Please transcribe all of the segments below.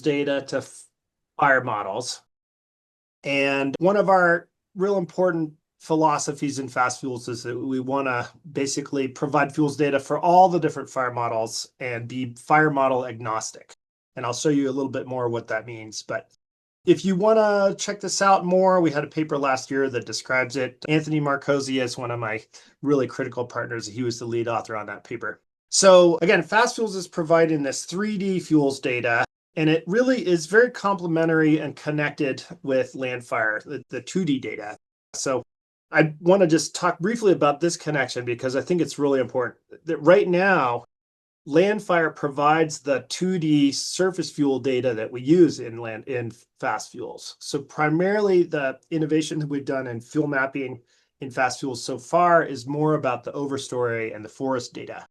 data to fire models. And one of our real important philosophies in Fast Fuels is that we want to basically provide fuels data for all the different fire models and be fire model agnostic. And I'll show you a little bit more what that means. But if you want to check this out more, we had a paper last year that describes it. Anthony Marcosi is one of my really critical partners. He was the lead author on that paper. So again, Fast Fuels is providing this 3D fuels data, and it really is very complementary and connected with LANDFIRE, the 2D data. So I want to just talk briefly about this connection because I think it's really important. That right now, LANDFIRE provides the 2D surface fuel data that we use in Fast Fuels. So primarily the innovation that we've done in fuel mapping in Fast Fuels so far is more about the overstory and the forest data.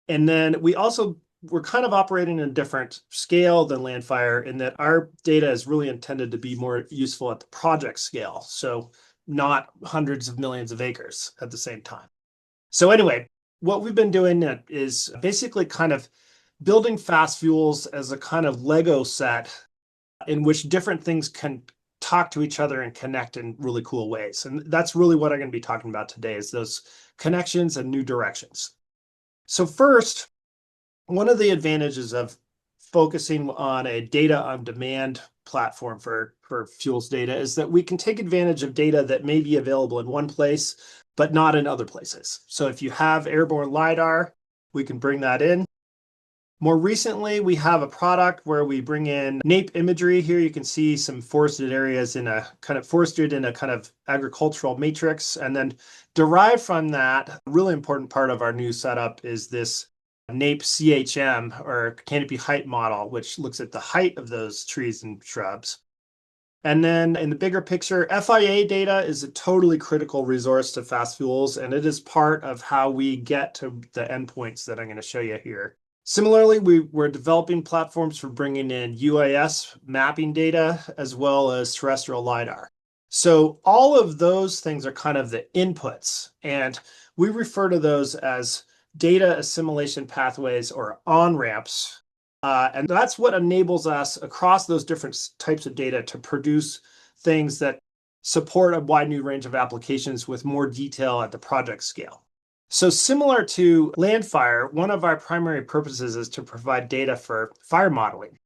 And then we're kind of operating in a different scale than LANDFIRE in that our data is really intended to be more useful at the project scale. So not hundreds of millions of acres at the same time. So anyway, what we've been doing is basically kind of building Fast Fuels as a kind of Lego set in which different things can talk to each other and connect in really cool ways. And that's really what I'm going to be talking about today is those connections and new directions. So first, one of the advantages of focusing on a data on demand platform for fuels data is that we can take advantage of data that may be available in one place, but not in other places. So if you have airborne lidar, we can bring that in. More recently, we have a product where we bring in nape imagery. Here you can see some forested areas in a kind of agricultural matrix. And then derived from that, a really important part of our new setup is this nape CHM or canopy height model, which looks at the height of those trees and shrubs. And then in the bigger picture, FIA data is a totally critical resource to Fast Fuels, and it is part of how we get to the endpoints that I'm going to show you here. Similarly, we're developing platforms for bringing in UAS mapping data as well as terrestrial lidar. So all of those things are kind of the inputs, and we refer to those as data assimilation pathways or on-ramps. And that's what enables us across those different types of data to produce things that support a wide new range of applications with more detail at the project scale. So similar to LANDFIRE, one of our primary purposes is to provide data for fire modeling.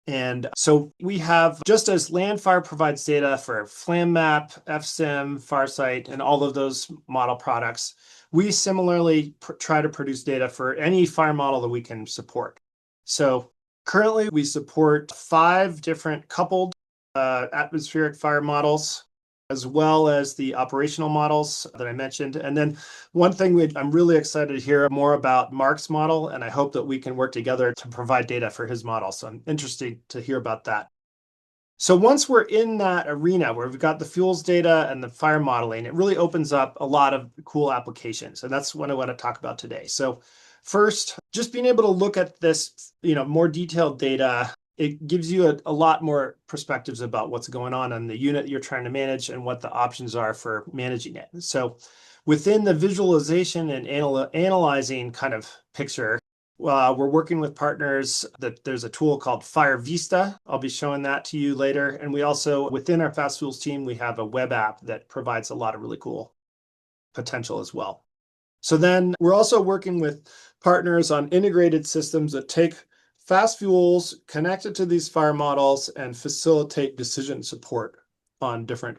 And so we have, just as LANDFIRE provides data for FlamMap, FSIM, Farsight, and all of those model products, we similarly try to produce data for any fire model that we can support. So currently we support 5 different coupled atmospheric fire models, as well as the operational models that I mentioned. And then one thing I'm really excited to hear more about Mark's model, and I hope that we can work together to provide data for his model. So I'm interested to hear about that. So once we're in that arena where we've got the fuels data and the fire modeling, it really opens up a lot of cool applications. And that's what I want to talk about today. So first, just being able to look at this, more detailed data, it gives you a lot more perspectives about what's going on in the unit you're trying to manage and what the options are for managing it. So within the visualization and analyzing kind of picture, we're working with partners that there's a tool called Fire Vista. I'll be showing that to you later. And we also, within our Fast Fuels team, we have a web app that provides a lot of really cool potential as well. So then we're also working with partners on integrated systems that take Fast Fuels, connect it to these fire models, and facilitate decision support on different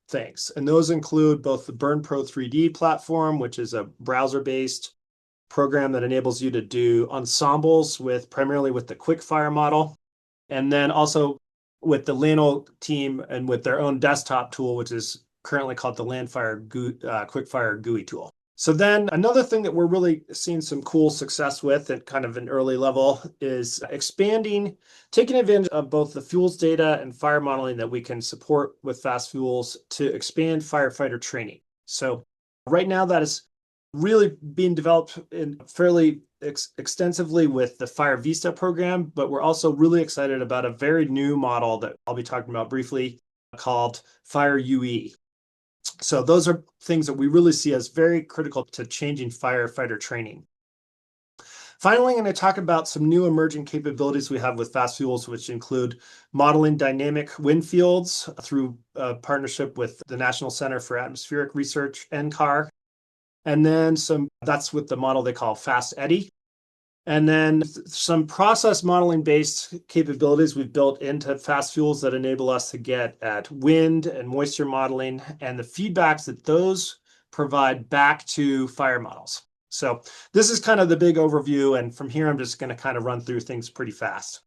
things. And those include both the BurnPro 3D platform, which is a browser-based program that enables you to do ensembles primarily with the quickfire model, and then also with the Lano team and with their own desktop tool, which is currently called the LANDFIRE quickfire GUI tool. So then another thing that we're really seeing some cool success with at kind of an early level is taking advantage of both the fuels data and fire modeling that we can support with Fast Fuels to expand firefighter training. So right now that is really being developed fairly extensively with the Fire Vista program, but we're also really excited about a very new model that I'll be talking about briefly called Fire UE. So those are things that we really see as very critical to changing firefighter training. Finally, I'm going to talk about some new emerging capabilities we have with fast fuels, which include modeling dynamic wind fields through a partnership with the National Center for Atmospheric Research, NCAR. And then that's with the model they call Fast Eddy. And then some process modeling based capabilities we've built into fast fuels that enable us to get at wind and moisture modeling and the feedbacks that those provide back to fire models. So this is kind of the big overview. And from here, I'm just going to kind of run through things pretty fast.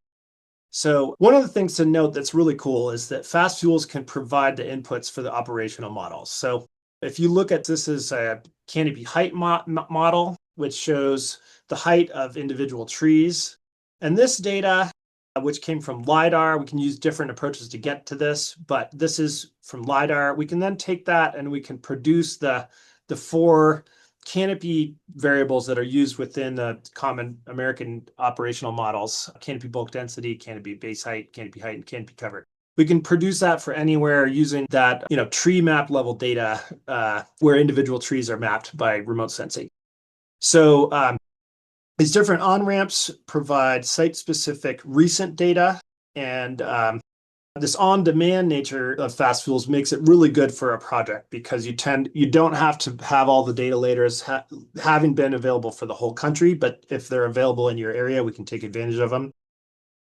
So one of the things to note that's really cool is that fast fuels can provide the inputs for the operational models. So if you look at this as a canopy height model, which shows the height of individual trees. And this data, which came from lidar, we can use different approaches to get to this, but this is from lidar. We can then take that and we can produce the 4 canopy variables that are used within the common American operational models: canopy bulk density, canopy base height, and canopy cover. We can produce that for anywhere using that, tree map level data where individual trees are mapped by remote sensing. So these different on-ramps provide site-specific recent data, and this on-demand nature of fast fuels makes it really good for a project because you don't have to have all the data layers having been available for the whole country, but if they're available in your area, we can take advantage of them.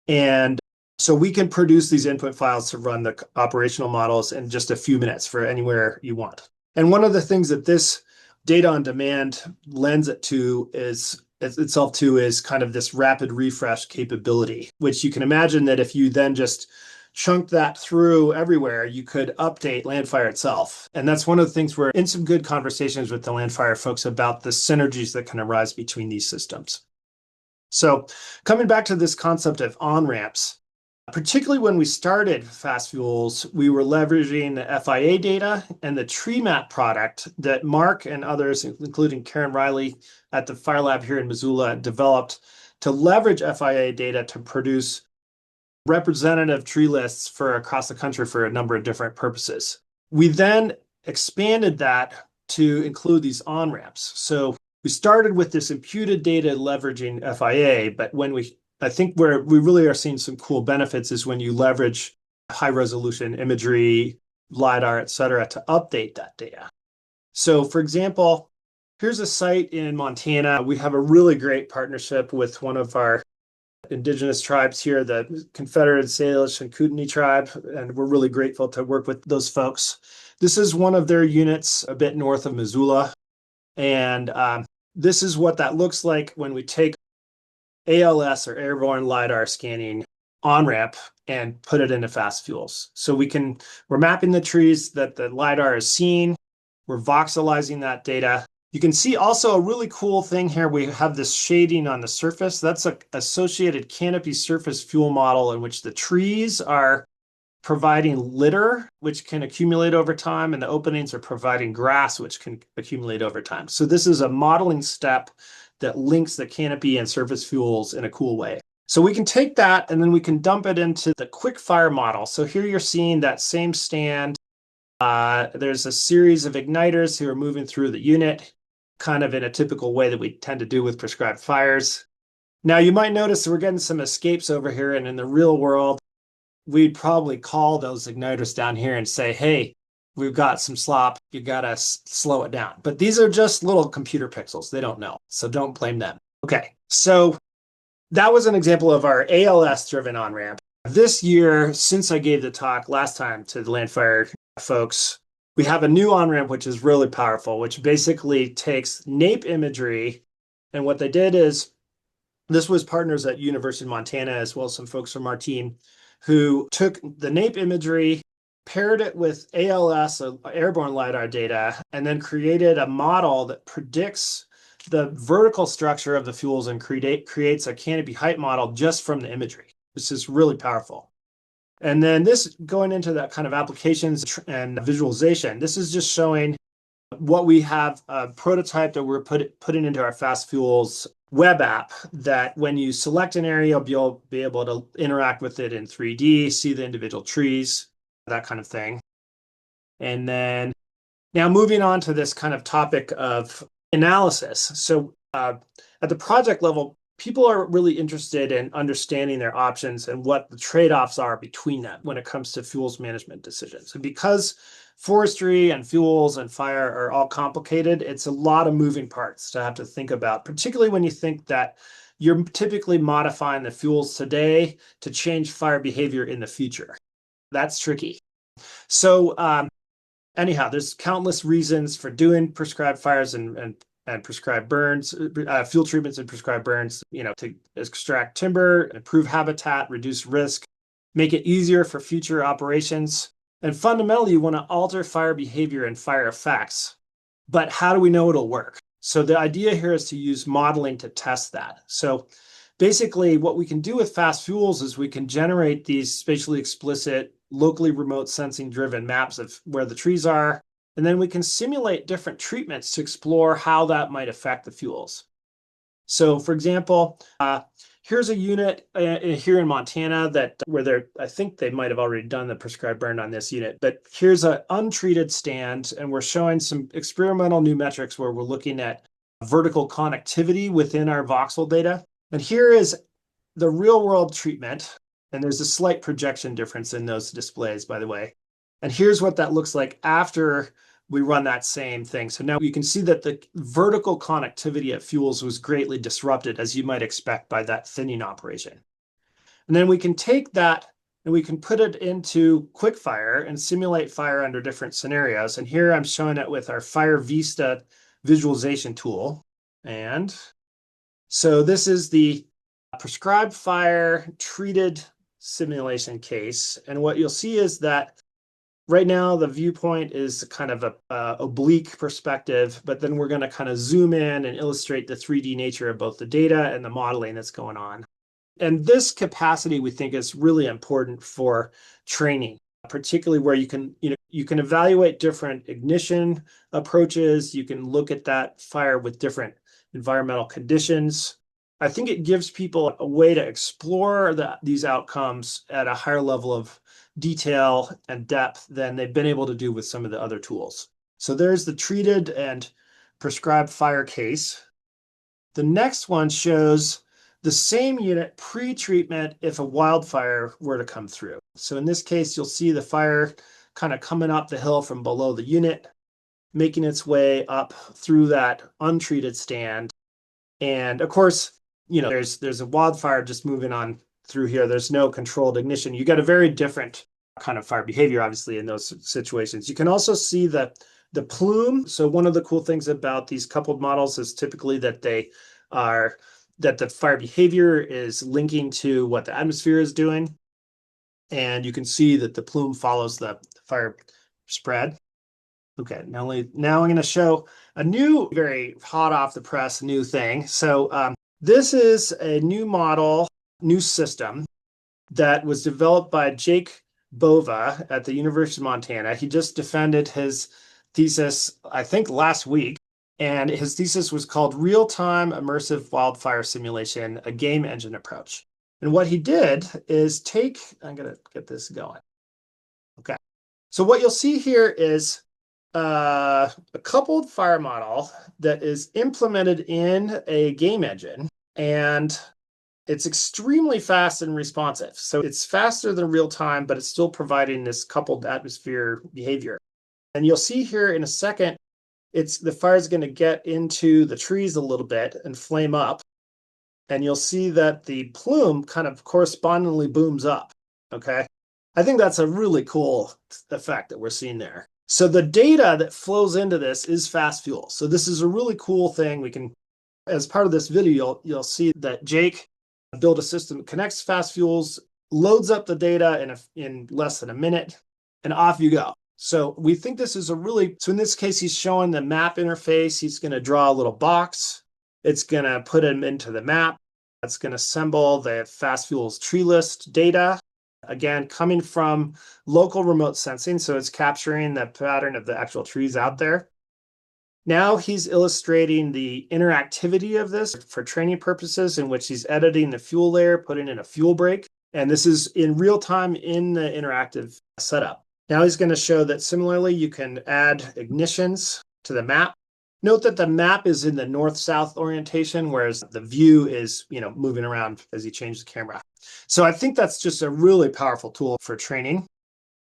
And so we can produce these input files to run the operational models in just a few minutes for anywhere you want. And one of the things that this data on demand lends itself to is kind of this rapid refresh capability, which you can imagine that if you then just chunk that through everywhere, you could update LANDFIRE itself. And that's one of the things we're in some good conversations with the LANDFIRE folks about the synergies that can arise between these systems. So coming back to this concept of on-ramps, particularly when we started fast fuels, we were leveraging the FIA data and the tree map product that Mark and others, including Karen Riley at the Fire Lab here in Missoula, developed to leverage FIA data to produce representative tree lists for across the country for a number of different purposes. We then expanded that to include these on-ramps. So we started with this imputed data leveraging FIA, but I think where we really are seeing some cool benefits is when you leverage high resolution imagery, lidar, et cetera, to update that data. So for example, here's a site in Montana. We have a really great partnership with one of our indigenous tribes here, the Confederate Salish and Kootenai tribe, and we're really grateful to work with those folks. This is one of their units a bit north of Missoula, and this is what that looks like when we take ALS or airborne lidar scanning on-ramp and put it into fast fuels. So we're mapping the trees that the lidar is seeing. We're voxelizing that data. You can see also a really cool thing here. We have this shading on the surface. That's an associated canopy surface fuel model in which the trees are providing litter, which can accumulate over time, and the openings are providing grass, which can accumulate over time. So this is a modeling step that links the canopy and surface fuels in a cool way. So we can take that and then we can dump it into the quick fire model. So here you're seeing that same stand. There's a series of igniters who are moving through the unit, kind of in a typical way that we tend to do with prescribed fires. Now you might notice we're getting some escapes over here, and in the real world, we'd probably call those igniters down here and say, hey, we've got some slop, you gotta slow it down. But these are just little computer pixels, they don't know, so don't blame them. Okay, so that was an example of our ALS driven on-ramp. This year, since I gave the talk last time to the LANDFIRE folks, we have a new on-ramp which is really powerful, which basically takes NAPE imagery, and what they did is, this was partners at University of Montana as well as some folks from our team who took the NAPE imagery, paired it with ALS, airborne lidar data, and then created a model that predicts the vertical structure of the fuels and creates a canopy height model just from the imagery. This is really powerful. And then this, going into that kind of applications and visualization, this is just showing what we have, a prototype that we're putting into our Fast Fuels web app, that when you select an area, you'll be able to interact with it in 3D, see the individual trees, that kind of thing. And then now moving on to this kind of topic of analysis. So at the project level, people are really interested in understanding their options and what the trade-offs are between them when it comes to fuels management decisions. And because forestry and fuels and fire are all complicated, it's a lot of moving parts to have to think about, particularly when you think that you're typically modifying the fuels today to change fire behavior in the future. That's tricky. So anyhow, there's countless reasons for doing prescribed fires and prescribed burns, fuel treatments and prescribed burns, to extract timber, improve habitat, reduce risk, make it easier for future operations. And fundamentally, you want to alter fire behavior and fire effects. But how do we know it'll work? So the idea here is to use modeling to test that. So basically, what we can do with fast fuels is we can generate these spatially explicit, locally remote sensing driven maps of where the trees are. And then we can simulate different treatments to explore how that might affect the fuels. So for example, here's a unit here in Montana where I think they might have already done the prescribed burn on this unit, but here's an untreated stand, and we're showing some experimental new metrics where we're looking at vertical connectivity within our voxel data. And here is the real world treatment. And there's a slight projection difference in those displays, by the way. And here's what that looks like after we run that same thing. So now you can see that the vertical connectivity at fuels was greatly disrupted, as you might expect by that thinning operation. And then we can take that and we can put it into QuickFire and simulate fire under different scenarios. And here I'm showing it with our Fire Vista visualization tool. And so this is the prescribed fire treated simulation case. And what you'll see is that right now the viewpoint is kind of a oblique perspective, but then we're going to kind of zoom in and illustrate the 3D nature of both the data and the modeling that's going on. And this capacity we think is really important for training, particularly where you can evaluate different ignition approaches. You can look at that fire with different environmental conditions. I think it gives people a way to explore these outcomes at a higher level of detail and depth than they've been able to do with some of the other tools. So there's the treated and prescribed fire case. The next one shows the same unit pre-treatment if a wildfire were to come through. So in this case, you'll see the fire kind of coming up the hill from below the unit, making its way up through that untreated stand. And of course, there's a wildfire just moving on through here. There's no controlled ignition. You get a very different kind of fire behavior, obviously, in those situations. You can also see the plume. So one of the cool things about these coupled models is typically that the fire behavior is linking to what the atmosphere is doing. And you can see that the plume follows the fire spread. Okay, now I'm going to show a new, very hot off the press new thing. So this is a new model, new system that was developed by Jake Bova at the University of Montana. He just defended his thesis, I think, last week. And his thesis was called Real-Time Immersive Wildfire Simulation, a Game Engine Approach. And what he did is I'm going to get this going. Okay, so what you'll see here is a coupled fire model that is implemented in a game engine, and it's extremely fast and responsive. So it's faster than real time, but it's still providing this coupled atmosphere behavior. And you'll see here in a second, the fire is going to get into the trees a little bit and flame up. And you'll see that the plume kind of correspondingly booms up. Okay, I think that's a really cool effect that we're seeing there. So the data that flows into this is fast fuel. So this is a really cool thing. We can, as part of this video, you'll see that Jake built a system that connects fast fuels, loads up the data in less than a minute, and off you go. So we think this is so in this case, he's showing the map interface. He's going to draw a little box. It's going to put him into the map. It's going to assemble the fast fuels tree list data. Again, coming from local remote sensing, so it's capturing the pattern of the actual trees out there. Now he's illustrating the interactivity of this for training purposes, in which he's editing the fuel layer, putting in a fuel break. And this is in real time in the interactive setup. Now he's going to show that similarly, you can add ignitions to the map. Note that the map is in the north-south orientation, whereas the view is, moving around as you change the camera. So I think that's just a really powerful tool for training.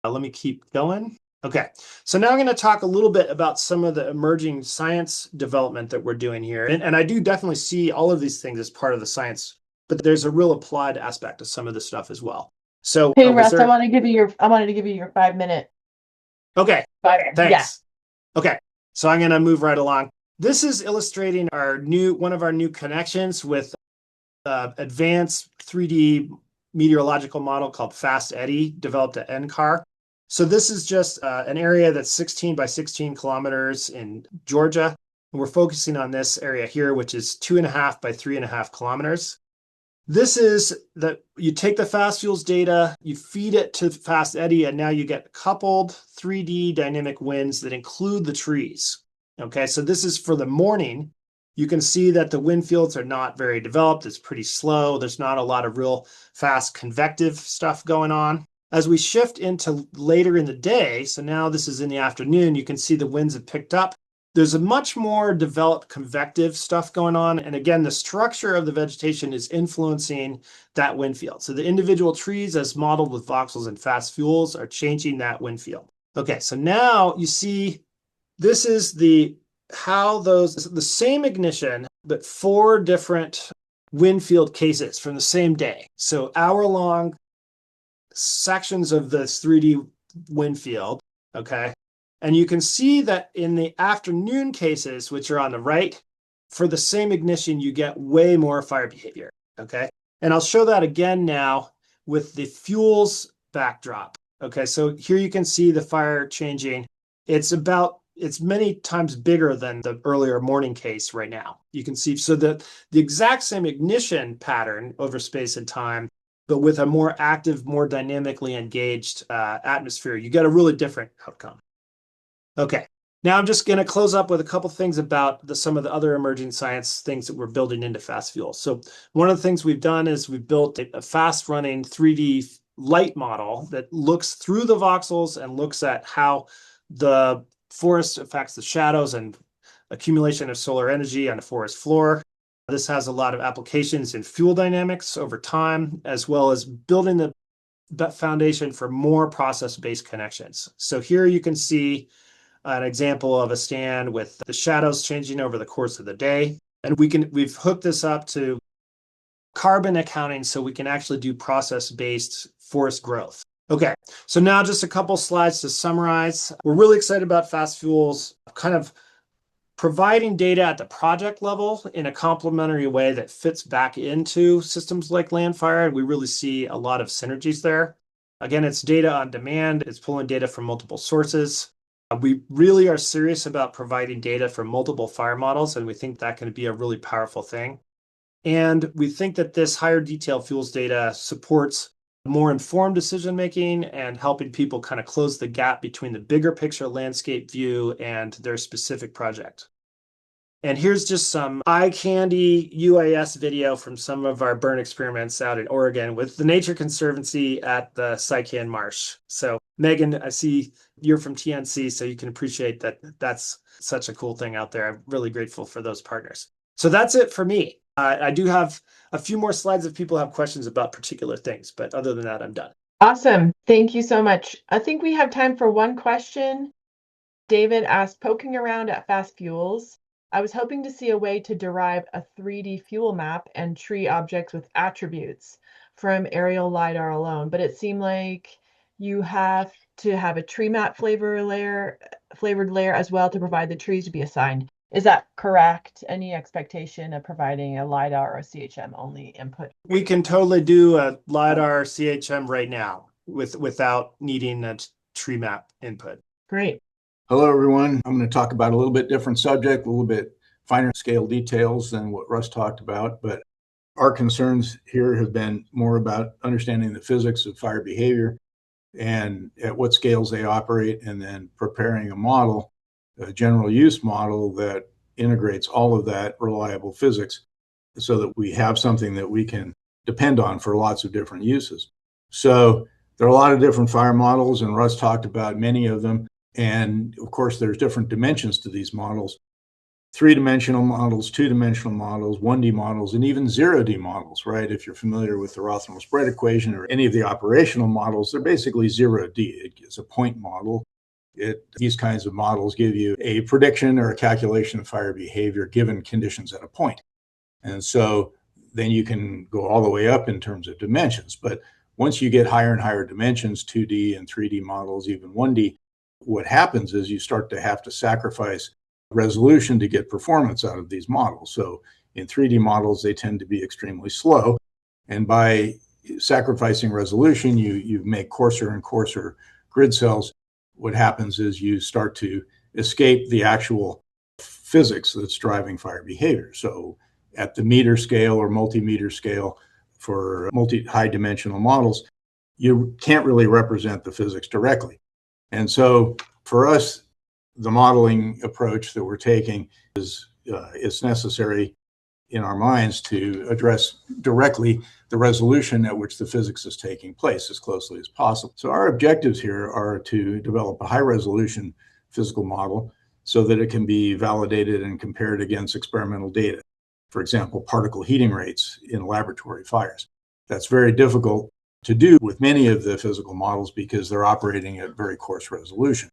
Let me keep going. Okay, so now I'm going to talk a little bit about some of the emerging science development that we're doing here. And I do definitely see all of these things as part of the science, but there's a real applied aspect to some of this stuff as well. So Hey Russ, I wanted to give you your 5 minute. Okay, thanks. Yeah. Okay, so I'm going to move right along. This is illustrating one of our new connections with advanced 3D meteorological model called Fast Eddy, developed at NCAR. So this is just an area that's 16 by 16 kilometers in Georgia. And we're focusing on this area here, which is 2.5 by 3.5 kilometers. This is that you take the fast fuels data, you feed it to Fast Eddy, and now you get coupled 3D dynamic winds that include the trees. Okay, so this is for the morning. You can see that the wind fields are not very developed. It's pretty slow. There's not a lot of real fast convective stuff going on. As we shift into later in the day, so now this is in the afternoon, you can see the winds have picked up. There's a much more developed convective stuff going on. And again, the structure of the vegetation is influencing that wind field. So the individual trees, as modeled with voxels and fast fuels, are changing that wind field. Okay, so now you see this is the same ignition, but 4 different wind field cases from the same day. So hour-long sections of this 3D wind field, okay? And you can see that in the afternoon cases, which are on the right, for the same ignition, you get way more fire behavior, okay? And I'll show that again now with the fuels backdrop. Okay, so here you can see the fire changing. It's many times bigger than the earlier morning case right now. You can see, so the exact same ignition pattern over space and time, but with a more active, more dynamically engaged atmosphere, you get a really different outcome. Okay, now I'm just going to close up with a couple things about some of the other emerging science things that we're building into fast fuel. So one of the things we've done is we've built a fast-running 3D light model that looks through the voxels and looks at how the forest affects the shadows and accumulation of solar energy on the forest floor. This has a lot of applications in fuel dynamics over time, as well as building the foundation for more process-based connections. So here you can see an example of a stand with the shadows changing over the course of the day. And we've hooked this up to carbon accounting so we can actually do process-based forest growth. Okay, so now just a couple slides to summarize. We're really excited about fast fuels, kind of providing data at the project level in a complementary way that fits back into systems like LANDFIRE. We really see a lot of synergies there. Again, it's data on demand. It's pulling data from multiple sources. We really are serious about providing data for multiple fire models, and we think that can be a really powerful thing. And we think that this higher detail fuels data supports more informed decision-making and helping people kind of close the gap between the bigger picture landscape view and their specific project. And here's just some eye candy UAS video from some of our burn experiments out in Oregon with the Nature Conservancy at the Sycan Marsh. So Megan, I see you're from TNC, so you can appreciate that that's such a cool thing out there. I'm really grateful for those partners. So that's it for me. I do have a few more slides if people have questions about particular things, but other than that, I'm done. Awesome. Thank you so much. I think we have time for one question. David asked, poking around at Fast Fuels, I was hoping to see a way to derive a 3D fuel map and tree objects with attributes from aerial lidar alone, but it seemed like you have to have a tree map flavored layer as well to provide the trees to be assigned. Is that correct? Any expectation of providing a lidar or a CHM only input? We can totally do a lidar CHM right now without needing a tree map input. Great. Hello, everyone. I'm going to talk about a little bit different subject, a little bit finer scale details than what Russ talked about, but our concerns here have been more about understanding the physics of fire behavior and at what scales they operate, and then preparing a model, a general use model that integrates all of that reliable physics so that we have something that we can depend on for lots of different uses. So there are a lot of different fire models, and Russ talked about many of them. And of course, there's different dimensions to these models. three-dimensional models, two-dimensional models, 1D models, and even 0D models, right? If you're familiar with the Rotherham spread equation or any of the operational models, they're basically 0D. It's a point model. These kinds of models give you a prediction or a calculation of fire behavior given conditions at a point. And so then you can go all the way up in terms of dimensions. But once you get higher and higher dimensions, 2D and 3D models, even 1D, what happens is you start to have to sacrifice resolution to get performance out of these models. So in 3D models, they tend to be extremely slow. And by sacrificing resolution, you make coarser and coarser grid cells. What happens is you start to escape the actual physics that's driving fire behavior. So at the meter scale or multimeter scale for high dimensional models, you can't really represent the physics directly. And so for us, the modeling approach that we're taking is it's necessary in our minds to address directly the resolution at which the physics is taking place as closely as possible. So our objectives here are to develop a high resolution physical model so that it can be validated and compared against experimental data. For example, particle heating rates in laboratory fires. That's very difficult to do with many of the physical models because they're operating at very coarse resolution.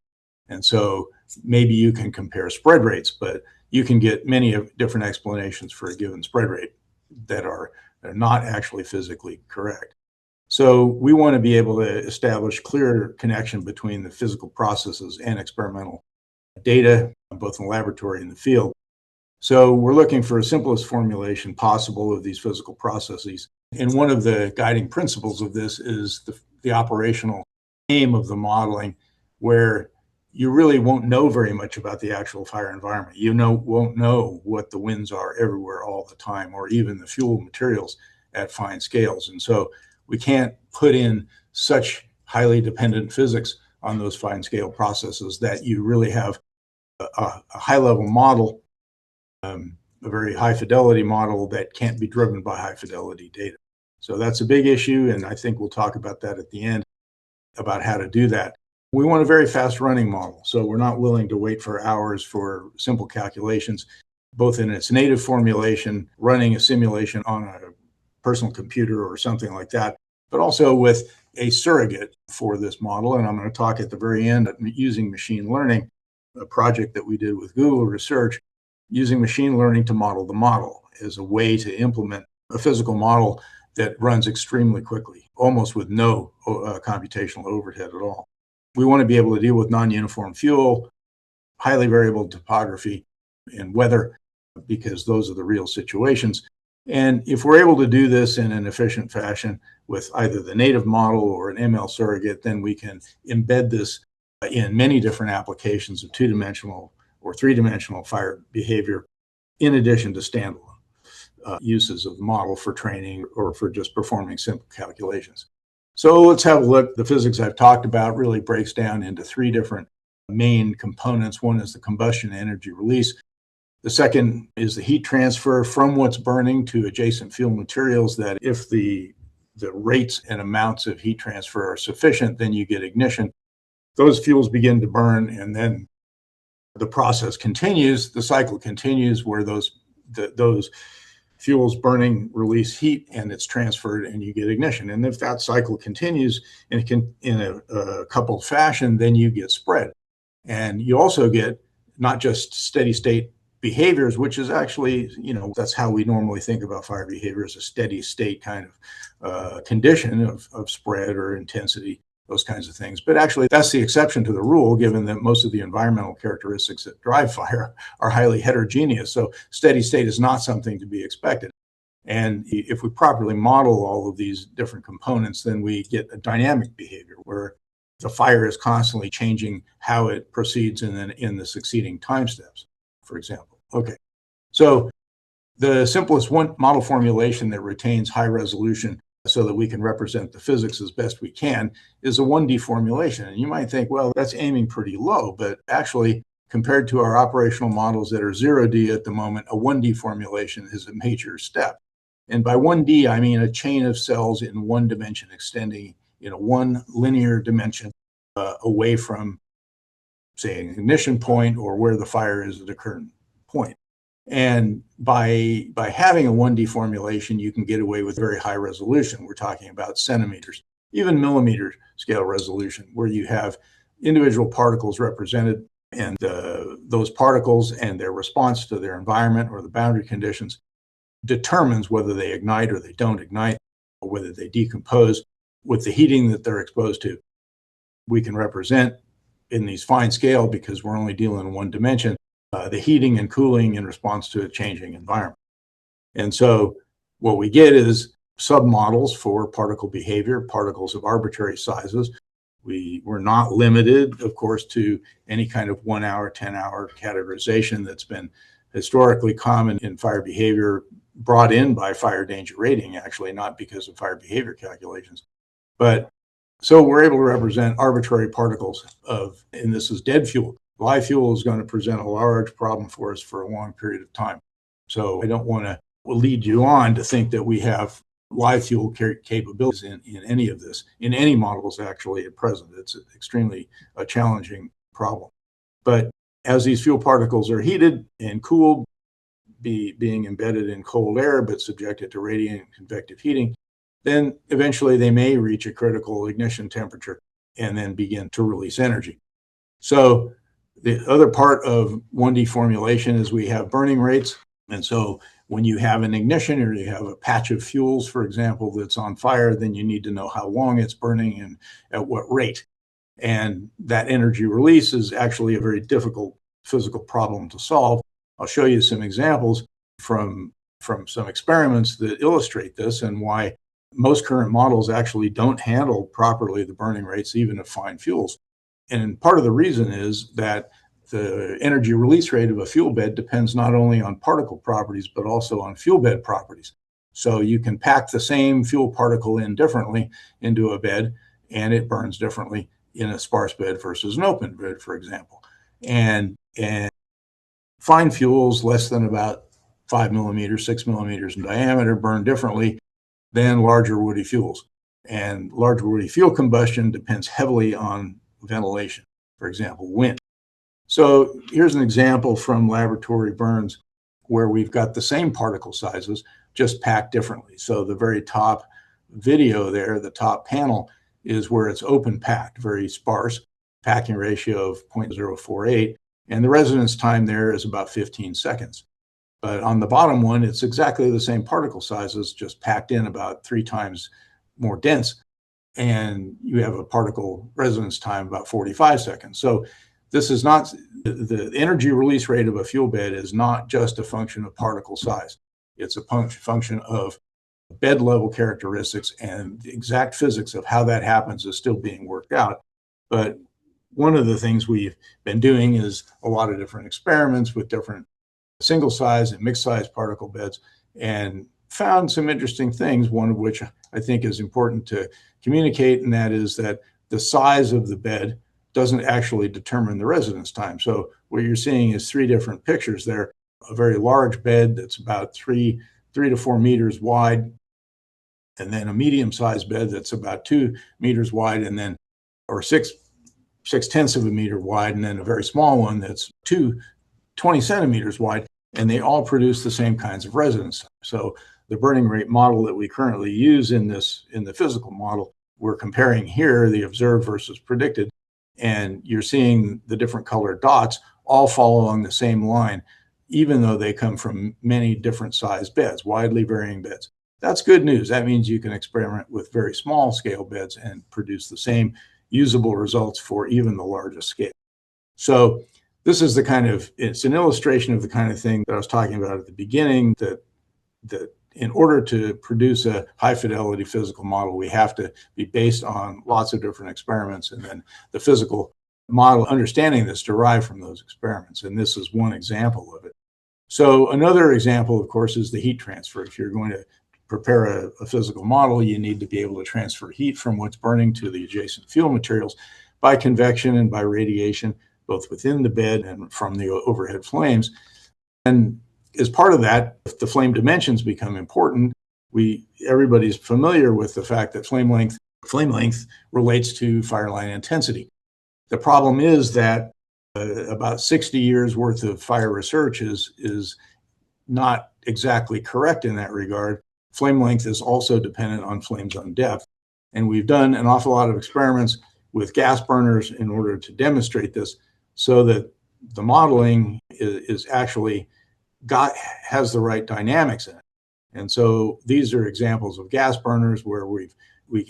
And so maybe you can compare spread rates, but you can get many different explanations for a given spread rate that are not actually physically correct. So we want to be able to establish clear connection between the physical processes and experimental data, both in the laboratory and the field. So we're looking for a simplest formulation possible of these physical processes. And one of the guiding principles of this is the operational aim of the modeling, where you really won't know very much about the actual fire environment. You won't know what the winds are everywhere all the time, or even the fuel materials at fine scales. And so we can't put in such highly dependent physics on those fine scale processes that you really have a high level model, a very high fidelity model that can't be driven by high fidelity data. So that's a big issue. And I think we'll talk about that at the end, about how to do that. We want a very fast running model. So we're not willing to wait for hours for simple calculations, both in its native formulation, running a simulation on a personal computer or something like that, but also with a surrogate for this model. And I'm going to talk at the very end using machine learning, a project that we did with Google Research, using machine learning to model the model as a way to implement a physical model that runs extremely quickly, almost with no computational overhead at all. We want to be able to deal with non-uniform fuel, highly variable topography, and weather, because those are the real situations. And if we're able to do this in an efficient fashion with either the native model or an ML surrogate, then we can embed this in many different applications of two-dimensional or three-dimensional fire behavior, in addition to standalone uses of the model for training or for just performing simple calculations. So let's have a look. The physics I've talked about really breaks down into three different main components. One is the combustion energy release. The second is the heat transfer from what's burning to adjacent fuel materials, that if the rates and amounts of heat transfer are sufficient, then you get ignition. Those fuels begin to burn, and then the process continues. The cycle continues where those fuels burning release heat and it's transferred and you get ignition. And if that cycle continues in a coupled fashion, then you get spread. And you also get not just steady state behaviors, which is actually, that's how we normally think about fire behavior, as a steady state kind of condition of spread or intensity, those kinds of things. But actually, that's the exception to the rule, given that most of the environmental characteristics that drive fire are highly heterogeneous. So steady state is not something to be expected. And if we properly model all of these different components, then we get a dynamic behavior where the fire is constantly changing how it proceeds in the succeeding time steps, for example. Okay, so the simplest one model formulation that retains high resolution so that we can represent the physics as best we can is a 1D formulation. And you might think, well, that's aiming pretty low, but actually, compared to our operational models that are 0D at the moment, a 1D formulation is a major step. And by 1D, I mean a chain of cells in one dimension extending in one linear dimension away from, say, an ignition point or where the fire is at a current point. And by having a 1D formulation, you can get away with very high resolution. We're talking about centimeters, even millimeter scale resolution, where you have individual particles represented, and those particles and their response to their environment or the boundary conditions determines whether they ignite or they don't ignite, or whether they decompose with the heating that they're exposed to. We can represent in these fine scale, because we're only dealing in one dimension, the heating and cooling in response to a changing environment. And so what we get is submodels for particle behavior, particles of arbitrary sizes. We're not limited, of course, to any kind of 1 hour, 10-hour categorization that's been historically common in fire behavior, brought in by fire danger rating, actually, not because of fire behavior calculations. But so we're able to represent arbitrary particles of, and this is dead fuel. Live fuel is going to present a large problem for us for a long period of time. So I don't want to lead you on to think that we have live fuel capabilities in any of this, in any models actually at present. It's extremely a challenging problem. But as these fuel particles are heated and cooled, being embedded in cold air but subjected to radiant and convective heating, then eventually they may reach a critical ignition temperature and then begin to release energy. So the other part of 1D formulation is we have burning rates. And so when you have an ignition or you have a patch of fuels, for example, that's on fire, then you need to know how long it's burning and at what rate. And that energy release is actually a very difficult physical problem to solve. I'll show you some examples from some experiments that illustrate this and why most current models actually don't handle properly the burning rates, even of fine fuels. And part of the reason is that the energy release rate of a fuel bed depends not only on particle properties, but also on fuel bed properties. So you can pack the same fuel particle in differently into a bed, and it burns differently in a sparse bed versus an open bed, for example. And fine fuels less than about 5 millimeters, 6 millimeters in diameter burn differently than larger woody fuels. And larger woody fuel combustion depends heavily on ventilation, for example, wind. So here's an example from laboratory burns where we've got the same particle sizes, just packed differently. So the very top video there, the top panel, is where it's open packed, very sparse, packing ratio of 0.048. And the residence time there is about 15 seconds. But on the bottom one, it's exactly the same particle sizes, just packed in about 3 times more dense. And you have a particle residence time about 45 seconds. So this is not, the energy release rate of a fuel bed is not just a function of particle size. It's a function of bed level characteristics, and the exact physics of how that happens is still being worked out. But one of the things we've been doing is a lot of different experiments with different single size and mixed size particle beds, and found some interesting things, one of which I think is important to communicate, and that is that the size of the bed doesn't actually determine the residence time. So what you're seeing is 3 different pictures there. A very large bed that's about 3 to 4 meters wide, and then a medium-sized bed that's about 2 meters wide, and then, or 6/10 of a meter wide, and then a very small one that's 20 centimeters wide, and they all produce the same kinds of residence. So the burning rate model that we currently use in the physical model, we're comparing here the observed versus predicted, and you're seeing the different colored dots all fall along the same line, even though they come from many different size beds, widely varying beds. That's good news. That means you can experiment with very small scale beds and produce the same usable results for even the largest scale. So this is it's an illustration of the kind of thing that I was talking about at the beginning, that in order to produce a high fidelity physical model, we have to be based on lots of different experiments, and then the physical model understanding that's derived from those experiments. And this is one example of it. So another example, of course, is the heat transfer. If you're going to prepare a physical model, you need to be able to transfer heat from what's burning to the adjacent fuel materials by convection and by radiation, both within the bed and from the overhead flames. And as part of that, if the flame dimensions become important, everybody's familiar with the fact that flame length relates to fire line intensity. The problem is that about 60 years worth of fire research is not exactly correct in that regard. Flame length is also dependent on flame zone depth. And we've done an awful lot of experiments with gas burners in order to demonstrate this, so that the modeling is actually has the right dynamics in it. And so these are examples of gas burners where we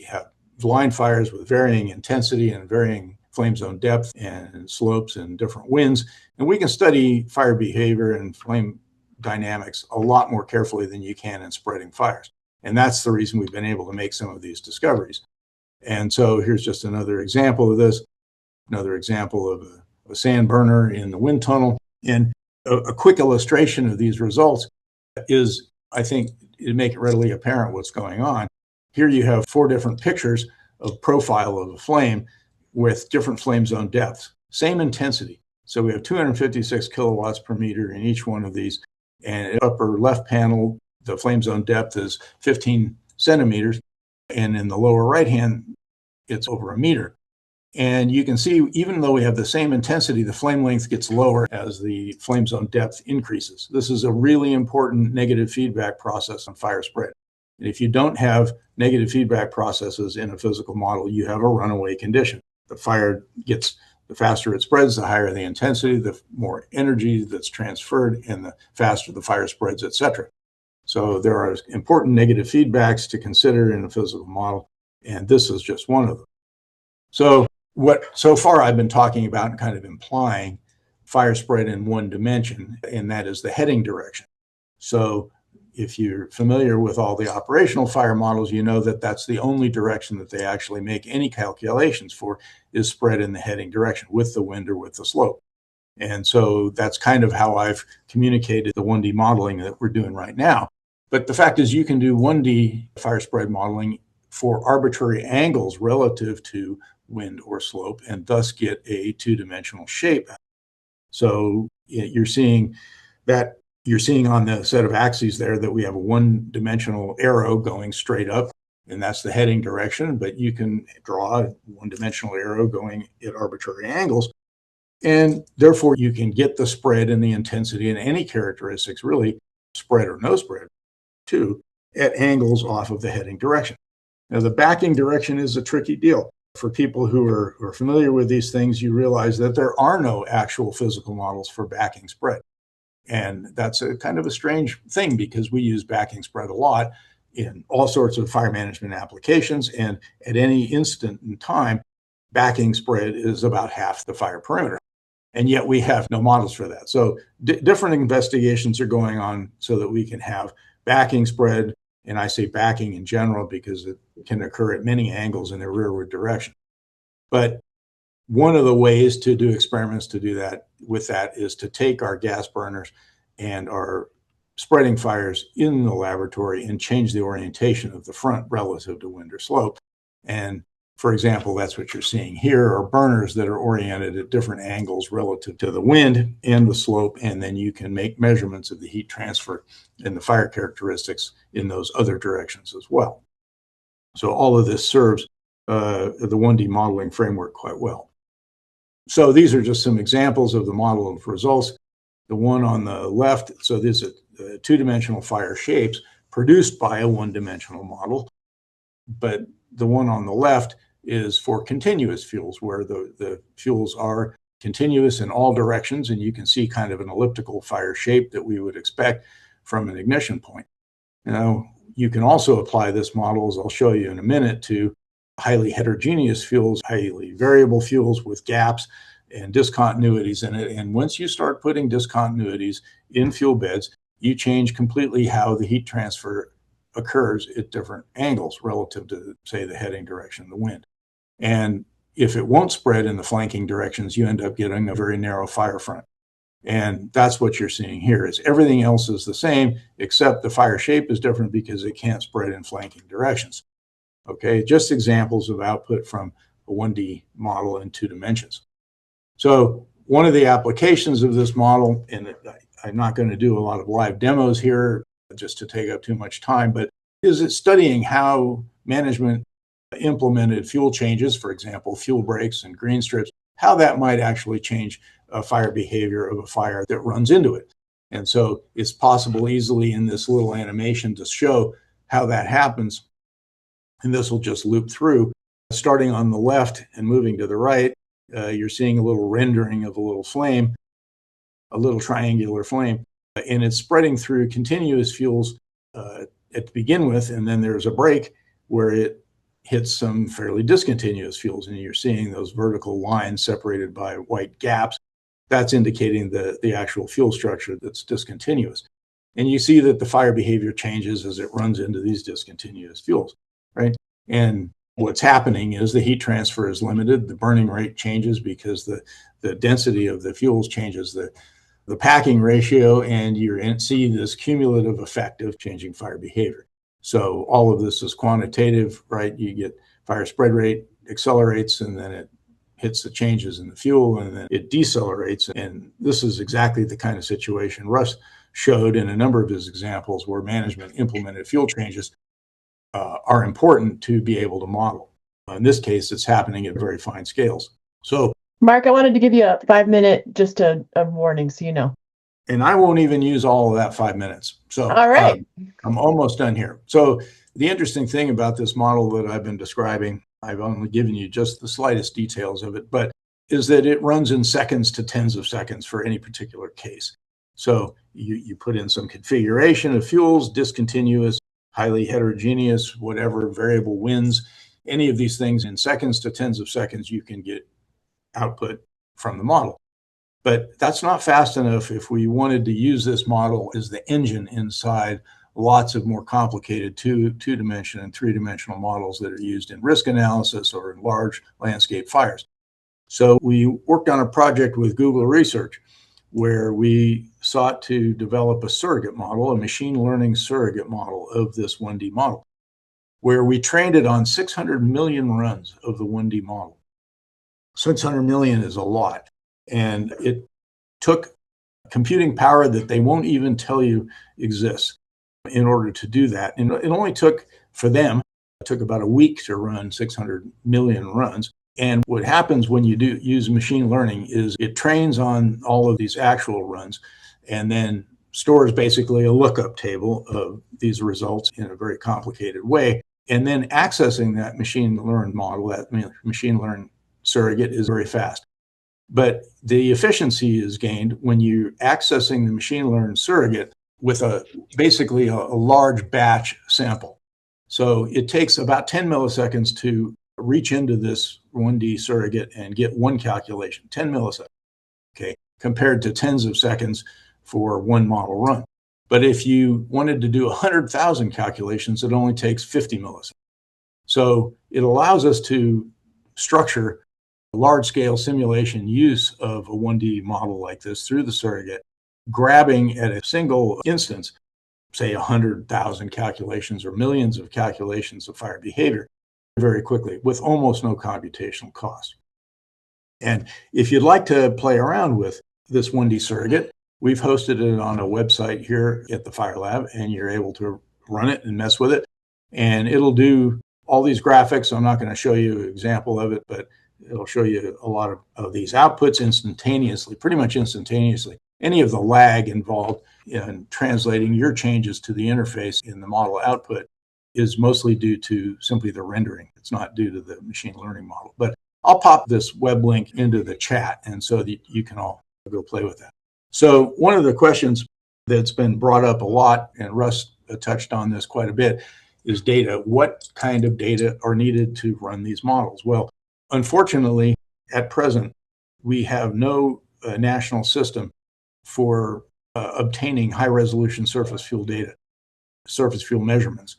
have line fires with varying intensity and varying flame zone depth and slopes and different winds. And we can study fire behavior and flame dynamics a lot more carefully than you can in spreading fires. And that's the reason we've been able to make some of these discoveries. And so here's just another example of this, another example of a sand burner in the wind tunnel. And a quick illustration of these results is, I think, to make it readily apparent what's going on. Here you have 4 different pictures of profile of a flame with different flame zone depths, same intensity. So we have 256 kilowatts per meter in each one of these. And in the upper left panel, the flame zone depth is 15 centimeters. And in the lower right hand, it's over a meter. And you can see, even though we have the same intensity, the flame length gets lower as the flame zone depth increases. This is a really important negative feedback process on fire spread. And if you don't have negative feedback processes in a physical model, you have a runaway condition. The fire gets, the faster it spreads, the higher the intensity, the more energy that's transferred, and the faster the fire spreads, etc. So there are important negative feedbacks to consider in a physical model, and this is just one of them. So so far I've been talking about and kind of implying fire spread in one dimension, and that is the heading direction. So if you're familiar with all the operational fire models, you know that that's the only direction that they actually make any calculations for, is spread in the heading direction with the wind or with the slope. And so that's kind of how I've communicated the 1D modeling that we're doing right now. But the fact is, you can do 1D fire spread modeling for arbitrary angles relative to wind or slope, and thus get a 2-dimensional shape. So you're seeing on the set of axes there that we have a 1-dimensional arrow going straight up, and that's the heading direction, but you can draw a 1-dimensional arrow going at arbitrary angles. And therefore you can get the spread and the intensity and any characteristics, really, spread or no spread, too, at angles off of the heading direction. Now, the backing direction is a tricky deal. For people who are familiar with these things, you realize that there are no actual physical models for backing spread. And that's a kind of a strange thing, because we use backing spread a lot in all sorts of fire management applications. And at any instant in time, backing spread is about half the fire perimeter. And yet we have no models for that. So different investigations are going on so that we can have backing spread. And I say backing in general because it can occur at many angles in a rearward direction. But one of the ways to do experiments to do that with that is to take our gas burners and our spreading fires in the laboratory and change the orientation of the front relative to wind or slope. And for example, that's what you're seeing here, are burners that are oriented at different angles relative to the wind and the slope, and then you can make measurements of the heat transfer and the fire characteristics in those other directions as well. So all of this serves the 1D modeling framework quite well. So these are just some examples of the model of results. The one on the left, so these are 2-dimensional fire shapes produced by a 1-dimensional model. But the one on the left is for continuous fuels, where the fuels are continuous in all directions, and you can see kind of an elliptical fire shape that we would expect from an ignition point. Now, you can also apply this model, as I'll show you in a minute, to highly heterogeneous fuels, highly variable fuels with gaps and discontinuities in it. And once you start putting discontinuities in fuel beds, you change completely how the heat transfer occurs at different angles relative to, say, the heading direction of the wind. And if it won't spread in the flanking directions, you end up getting a very narrow fire front. And that's what you're seeing here, is everything else is the same, except the fire shape is different because it can't spread in flanking directions. Okay, just examples of output from a 1D model in 2 dimensions. So one of the applications of this model, and I'm not going to do a lot of live demos here just to take up too much time, but is it studying how management implemented fuel changes, for example, fuel breaks and green strips, how that might actually change fire behavior of a fire that runs into it. And so it's possible easily in this little animation to show how that happens. And this will just loop through, starting on the left and moving to the right. You're seeing a little rendering of a little flame, a little triangular flame, and it's spreading through continuous fuels to begin with, and then there's a break where it hits some fairly discontinuous fuels, and you're seeing those vertical lines separated by white gaps. That's indicating the actual fuel structure that's discontinuous. And you see that the fire behavior changes as it runs into these discontinuous fuels, right? And what's happening is the heat transfer is limited, the burning rate changes because the density of the fuels changes the packing ratio, and you see this cumulative effect of changing fire behavior. So all of this is quantitative, right? You get fire spread rate accelerates, and then it hits the changes in the fuel, and then it decelerates. And this is exactly the kind of situation Russ showed in a number of his examples where management implemented fuel changes are important to be able to model. In this case, it's happening at very fine scales. So, Mark, I wanted to give you a 5-minute, just a warning, so you know. And I won't even use all of that 5 minutes. So all right. I'm almost done here. So the interesting thing about this model that I've been describing, I've only given you just the slightest details of it, but is that it runs in seconds to tens of seconds for any particular case. So you put in some configuration of fuels, discontinuous, highly heterogeneous, whatever, variable winds, any of these things in seconds to tens of seconds, you can get output from the model. But that's not fast enough if we wanted to use this model as the engine inside lots of more complicated two-dimension and three-dimensional models that are used in risk analysis or in large landscape fires. So we worked on a project with Google Research where we sought to develop a surrogate model, a machine learning surrogate model of this 1D model, where we trained it on 600 million runs of the 1D model. 600 million is a lot. And it took computing power that they won't even tell you exists in order to do that. And it only took, for them, it took about a week to run 600 million runs. And what happens when you do use machine learning is it trains on all of these actual runs and then stores basically a lookup table of these results in a very complicated way. And then accessing that machine learned model, that machine learned surrogate, is very fast. But the efficiency is gained when you're accessing the machine learned surrogate with basically a large batch sample. So it takes about 10 milliseconds to reach into this 1D surrogate and get one calculation, 10 milliseconds, okay, compared to tens of seconds for one model run. But if you wanted to do 100,000 calculations, it only takes 50 milliseconds. So it allows us to structure large-scale simulation use of a 1D model like this through the surrogate, grabbing at a single instance, say 100,000 calculations or millions of calculations of fire behavior very quickly with almost no computational cost. And if you'd like to play around with this 1D surrogate, we've hosted it on a website here at the Fire Lab, and you're able to run it and mess with it. And it'll do all these graphics. I'm not going to show you an example of it, but it'll show you a lot of these outputs instantaneously, pretty much instantaneously. Any of the lag involved in translating your changes to the interface in the model output is mostly due to simply the rendering. It's not due to the machine learning model. But I'll pop this web link into the chat, and so that you can all go play with that. So one of the questions that's been brought up a lot, and Russ touched on this quite a bit, is data. What kind of data are needed to run these models? Well, unfortunately, at present, we have no national system for obtaining high-resolution surface fuel data, surface fuel measurements.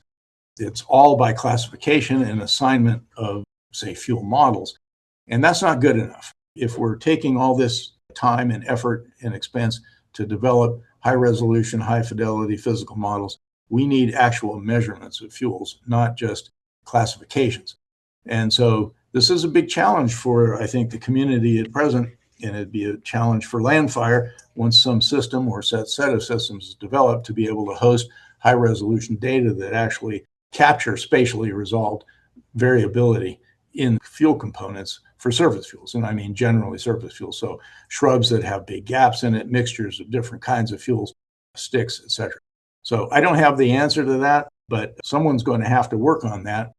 It's all by classification and assignment of, say, fuel models. And that's not good enough. If we're taking all this time and effort and expense to develop high-resolution, high-fidelity physical models, we need actual measurements of fuels, not just classifications. And so this is a big challenge for, I think, the community at present, and it'd be a challenge for LANDFIRE once some system or set of systems is developed to be able to host high-resolution data that actually capture spatially resolved variability in fuel components for surface fuels. And I mean generally surface fuels. So shrubs that have big gaps in it, mixtures of different kinds of fuels, sticks, etc. So I don't have the answer to that, but someone's going to have to work on that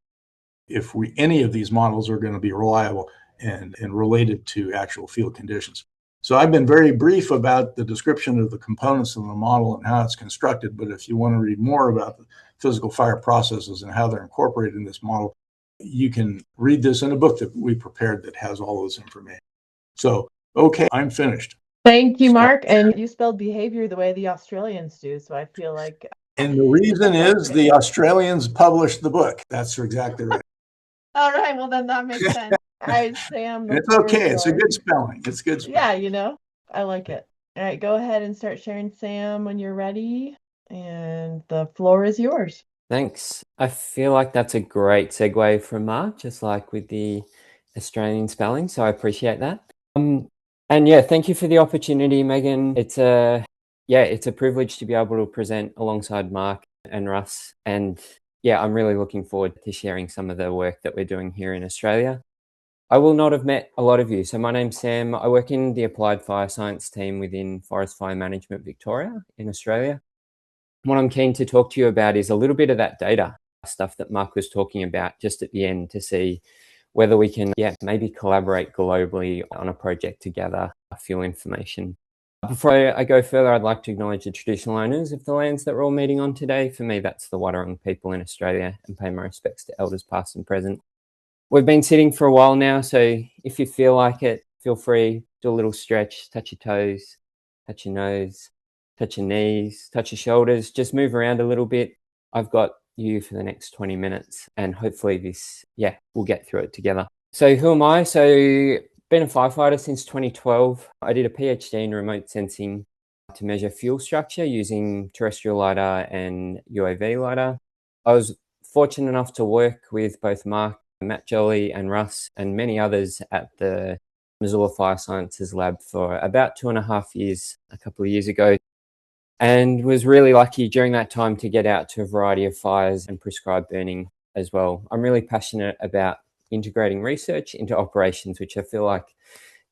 if any of these models are going to be reliable and related to actual field conditions. So I've been very brief about the description of the components of the model and how it's constructed, but if you want to read more about the physical fire processes and how they're incorporated in this model, you can read this in a book that we prepared that has all this information. So, okay, I'm finished. Thank you, Mark. And you spelled behavior the way the Australians do, so I feel like... And the reason is the Australians published the book. That's exactly right. All right, well then that makes sense. All right, Sam. It's okay. It's a good spelling. It's good spelling. Yeah, I like it. All right, go ahead and start sharing, Sam, when you're ready. And the floor is yours. Thanks. I feel like that's a great segue from Mark, just like with the Australian spelling. So I appreciate that. And yeah, thank you for the opportunity, Megan. It's a privilege to be able to present alongside Mark and Russ. And yeah, I'm really looking forward to sharing some of the work that we're doing here in Australia. I will not have met a lot of you. So my name's Sam. I work in the Applied Fire Science team within Forest Fire Management Victoria in Australia. What I'm keen to talk to you about is a little bit of that data stuff that Mark was talking about just at the end to see whether we can, maybe collaborate globally on a project to gather fuel information. Before I go further, I'd like to acknowledge the traditional owners of the lands that we're all meeting on today. For me, that's the Wadawurrung people in Australia, and pay my respects to elders past and present. We've been sitting for a while now, so if you feel like it, feel free, do a little stretch, touch your toes, touch your nose, touch your knees, touch your shoulders, just move around a little bit. I've got you for the next 20 minutes and hopefully we'll get through it together. So who am I? So been a firefighter since 2012. I did a PhD in remote sensing to measure fuel structure using terrestrial lidar and UAV lidar. I was fortunate enough to work with both Mark, Matt Jolie and Russ and many others at the Missoula Fire Sciences Lab for about 2.5 years, a couple of years ago, and was really lucky during that time to get out to a variety of fires and prescribed burning as well. I'm really passionate about integrating research into operations, which I feel like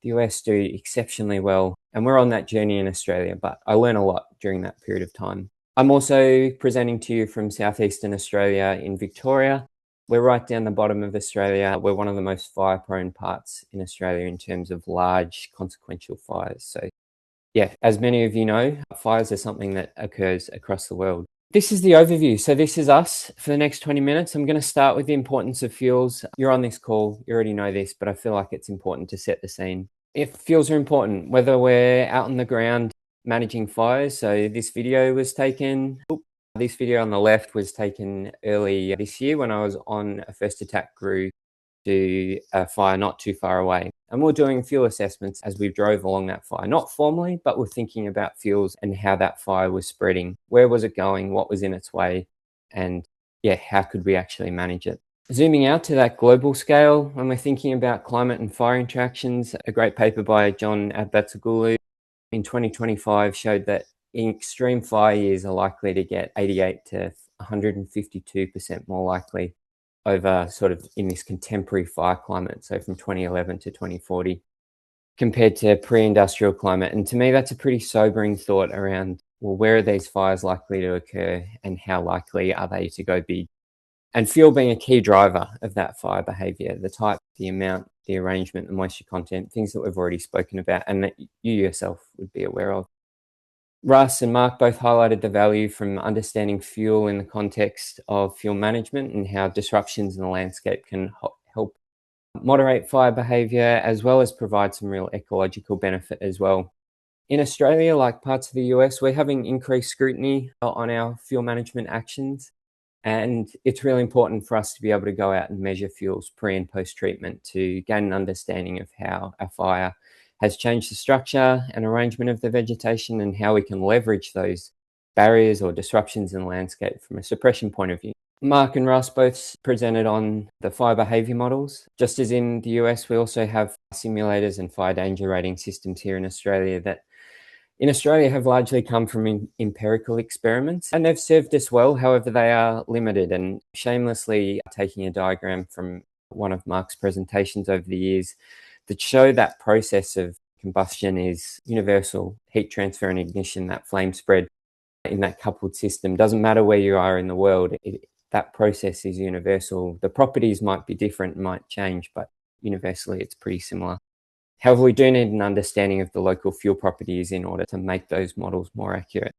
the US do exceptionally well. And we're on that journey in Australia, but I learn a lot during that period of time. I'm also presenting to you from Southeastern Australia in Victoria. We're right down the bottom of Australia. We're one of the most fire-prone parts in Australia in terms of large consequential fires. So yeah, as many of you know, fires are something that occurs across the world. This is the overview. So this is us for the next 20 minutes. I'm going to start with the importance of fuels. You're on this call, you already know this, but I feel like it's important to set the scene. If fuels are important, whether we're out on the ground managing fires. So this video was taken, this video on the left was taken early this year when I was on a first attack crew to a fire not too far away. And we're doing fuel assessments as we drove along that fire, not formally, but we're thinking about fuels and how that fire was spreading. Where was it going? What was in its way? And how could we actually manage it? Zooming out to that global scale, when we're thinking about climate and fire interactions, a great paper by John Abbatsagulu in 2025 showed that extreme fire years are likely to get 88 to 152% more likely over sort of in this contemporary fire climate, so from 2011 to 2040, compared to pre-industrial climate. And to me, that's a pretty sobering thought around, well, where are these fires likely to occur and how likely are they to go big? And fuel being a key driver of that fire behaviour, the type, the amount, the arrangement, the moisture content, things that we've already spoken about and that you yourself would be aware of. Russ and Mark both highlighted the value from understanding fuel in the context of fuel management and how disruptions in the landscape can help moderate fire behaviour as well as provide some real ecological benefit as well. In Australia, like parts of the US, we're having increased scrutiny on our fuel management actions, and it's really important for us to be able to go out and measure fuels pre and post treatment to gain an understanding of how a fire has changed the structure and arrangement of the vegetation and how we can leverage those barriers or disruptions in the landscape from a suppression point of view. Mark and Russ both presented on the fire behaviour models. Just as in the US, we also have simulators and fire danger rating systems here in Australia that in Australia have largely come from empirical experiments, and they've served us well. However, they are limited, and shamelessly taking a diagram from one of Mark's presentations over the years that show that process of combustion is universal heat transfer and ignition, that flame spread. in that coupled system. Doesn't matter where you are in the world, that process is universal. The properties might be different, might change, but universally it's pretty similar. However, we do need an understanding of the local fuel properties in order to make those models more accurate.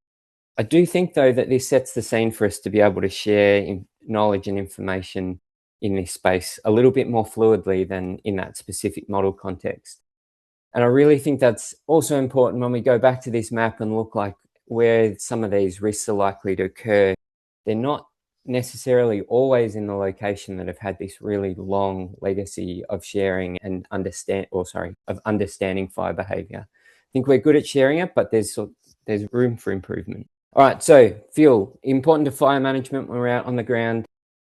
I do think, though, that this sets the scene for us to be able to share knowledge and information in this space a little bit more fluidly than in that specific model context. And I really think that's also important when we go back to this map and look like where some of these risks are likely to occur. They're not necessarily always in the location that have had this really long legacy of sharing and understanding fire behavior. I think we're good at sharing it, but there's room for improvement. All right, so fuel, important to fire management when we're out on the ground.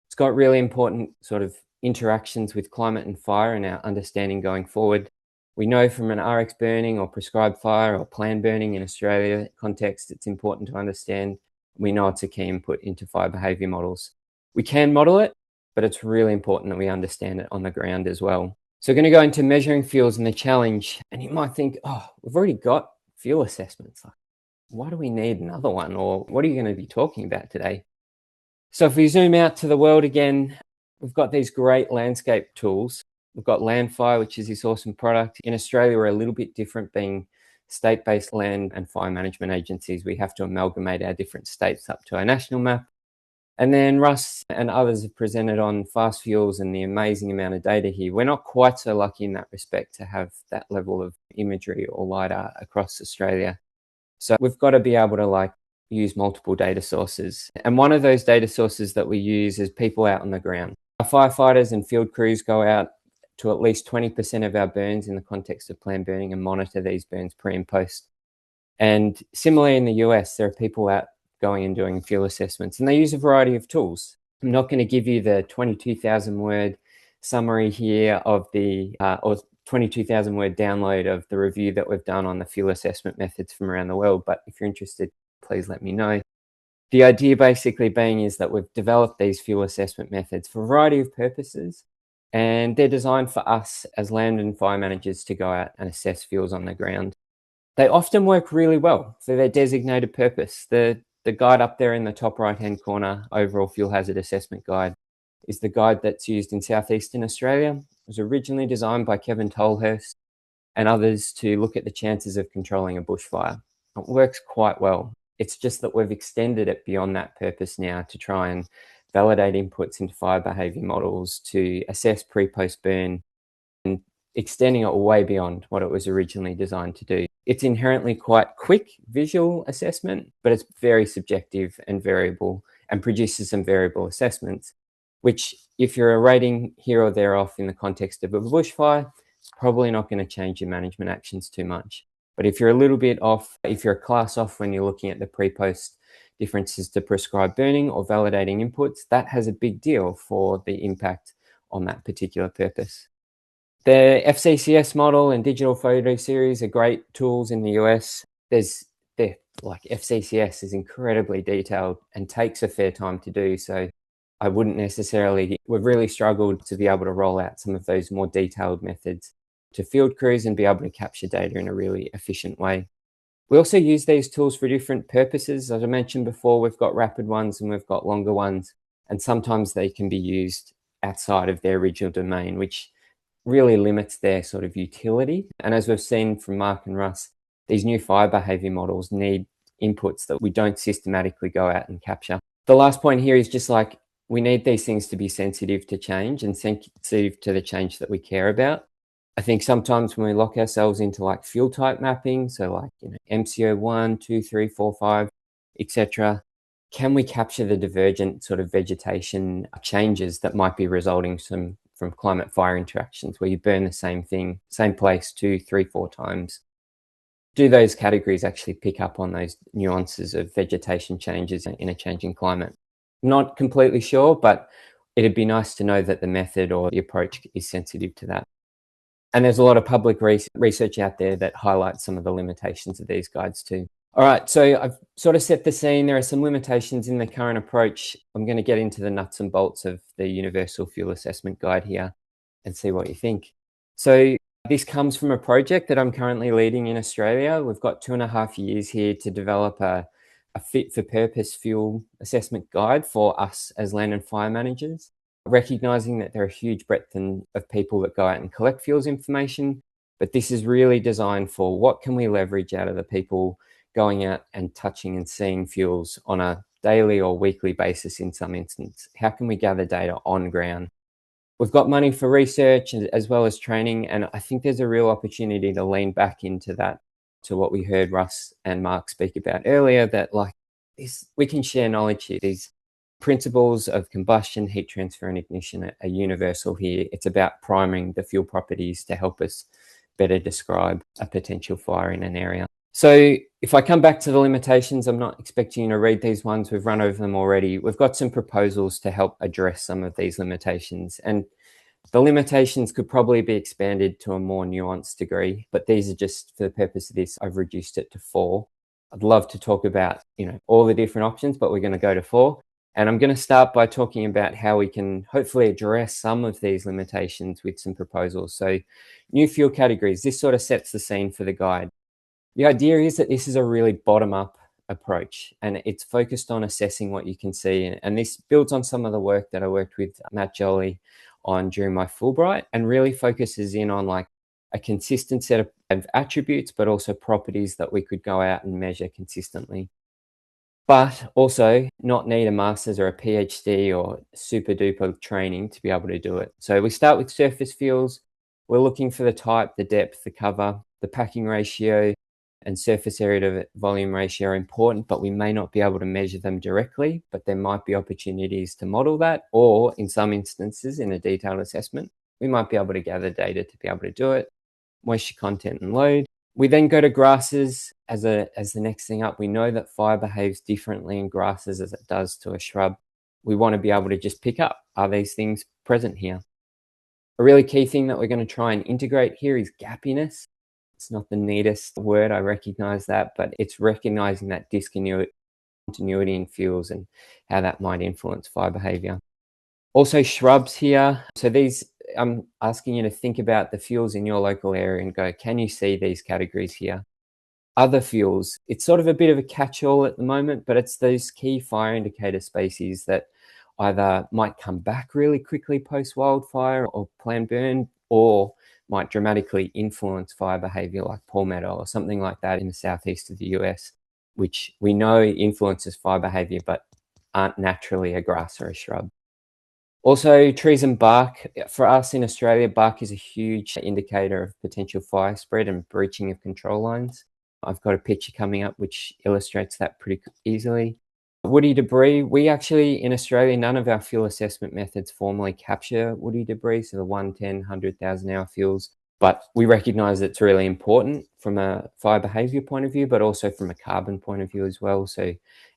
It's got really important sort of interactions with climate and fire and our understanding going forward. We know from an RX burning or prescribed fire or planned burning in Australia context, it's important to understand. We know it's a key input into fire behavior models. We can model it, but it's really important that we understand it on the ground as well. So we're going to go into measuring fuels and the challenge. And you might think, oh, we've already got fuel assessments. Why do we need another one? Or what are you going to be talking about today? So if we zoom out to the world again, we've got these great landscape tools. We've got LANDFIRE, which is this awesome product. In Australia, we're a little bit different, being state-based land and fire management agencies. We have to amalgamate our different states up to our national map. And then Russ and others have presented on fast fuels and the amazing amount of data here. We're not quite so lucky in that respect to have that level of imagery or lidar across Australia. So we've got to be able to use multiple data sources. And one of those data sources that we use is people out on the ground. Our firefighters and field crews go out to at least 20% of our burns in the context of planned burning and monitor these burns pre and post. And similarly in the US, there are people out going and doing fuel assessments, and they use a variety of tools. I'm not going to give you the 22,000 word summary here of or 22,000 word download of the review that we've done on the fuel assessment methods from around the world, but if you're interested, please let me know. The idea basically being is that we've developed these fuel assessment methods for a variety of purposes, and they're designed for us as land and fire managers to go out and assess fuels on the ground. They often work really well for their designated purpose. The guide up there in the top right-hand corner, Overall Fuel Hazard Assessment Guide, is the guide that's used in southeastern Australia. It was originally designed by Kevin Tolhurst and others to look at the chances of controlling a bushfire. It works quite well. It's just that we've extended it beyond that purpose now to try and validate inputs into fire behavior models, to assess pre-post burn, and extending it way beyond what it was originally designed to do. It's inherently quite quick visual assessment, but it's very subjective and variable and produces some variable assessments, which if you're a rating here or there off in the context of a bushfire, it's probably not going to change your management actions too much. But if you're a little bit off, if you're a class off when you're looking at the pre-post differences to prescribed burning or validating inputs, that has a big deal for the impact on that particular purpose. The FCCS model and digital photo series are great tools in the US. FCCS is incredibly detailed and takes a fair time to do. So I wouldn't necessarily, we've really struggled to be able to roll out some of those more detailed methods to field crews and be able to capture data in a really efficient way. We also use these tools for different purposes. As I mentioned before, we've got rapid ones and we've got longer ones, and sometimes they can be used outside of their original domain, which really limits their sort of utility. And as we've seen from Mark and Russ, these new fire behavior models need inputs that we don't systematically go out and capture. The last point here is just we need these things to be sensitive to change and sensitive to the change that we care about. I think sometimes when we lock ourselves into fuel type mapping, so MCO 1, 2, 3, 4, 5, etc., can we capture the divergent sort of vegetation changes that might be resulting from climate fire interactions where you burn the same thing, same place 2, 3, 4 times? Do those categories actually pick up on those nuances of vegetation changes in a changing climate? Not completely sure, but it'd be nice to know that the method or the approach is sensitive to that. And there's a lot of public research out there that highlights some of the limitations of these guides too. All right, so I've sort of set the scene. There are some limitations in the current approach. I'm going to get into the nuts and bolts of the Universal Fuel Assessment Guide here and see what you think. So this comes from a project that I'm currently leading in Australia. We've got 2.5 years here to develop a a fit for purpose fuel assessment guide for us as land and fire managers, recognizing that there are a huge breadth of people that go out and collect fuels information. But this is really designed for what can we leverage out of the people going out and touching and seeing fuels on a daily or weekly basis in some instance. How can we gather data on ground? We've got money for research as well as training, and I think there's a real opportunity to lean back into that, to what we heard Russ and Mark speak about earlier, that like this, we can share knowledge here. These principles of combustion, heat transfer and ignition are universal here. It's about priming the fuel properties to help us better describe a potential fire in an area. So if I come back to the limitations, I'm not expecting you to read these ones. We've run over them already. We've got some proposals to help address some of these limitations. And the limitations could probably be expanded to a more nuanced degree, but these are just for the purpose of this, I've reduced it to 4. I'd love to talk about, all the different options, but we're going to go to 4. And I'm going to start by talking about how we can hopefully address some of these limitations with some proposals. So new fuel categories, this sort of sets the scene for the guide. The idea is that this is a really bottom-up approach, and it's focused on assessing what you can see. And this builds on some of the work that I worked with Matt Jolie on during my Fulbright, and really focuses in on like a consistent set of attributes, but also properties that we could go out and measure consistently. But also not need a master's or a PhD or super duper training to be able to do it. So we start with surface fuels. We're looking for the type, the depth, the cover, the packing ratio, and surface area to volume ratio are important, but we may not be able to measure them directly, but there might be opportunities to model that, or in some instances in a detailed assessment, we might be able to gather data to be able to do it. Moisture content and load. We then go to grasses as the next thing up. We know that fire behaves differently in grasses as it does to a shrub. We want to be able to just pick up, are these things present here? A really key thing that we're going to try and integrate here is gappiness. It's not the neatest word, I recognize that, but it's recognizing that discontinuity in fuels and how that might influence fire behavior. Also shrubs here. So these, I'm asking you to think about the fuels in your local area and go, can you see these categories here? Other fuels, it's sort of a bit of a catch-all at the moment, but it's those key fire indicator species that either might come back really quickly post-wildfire or planned burn, or might dramatically influence fire behavior like palmetto or something like that in the southeast of the US, which we know influences fire behavior but aren't naturally a grass or a shrub. Also, trees and bark. For us in Australia, bark is a huge indicator of potential fire spread and breaching of control lines. I've got a picture coming up which illustrates that pretty easily. Woody debris, we actually, in Australia, none of our fuel assessment methods formally capture woody debris, so the 1, 10, 100,000 hour fuels, but we recognize it's really important from a fire behavior point of view, but also from a carbon point of view as well, so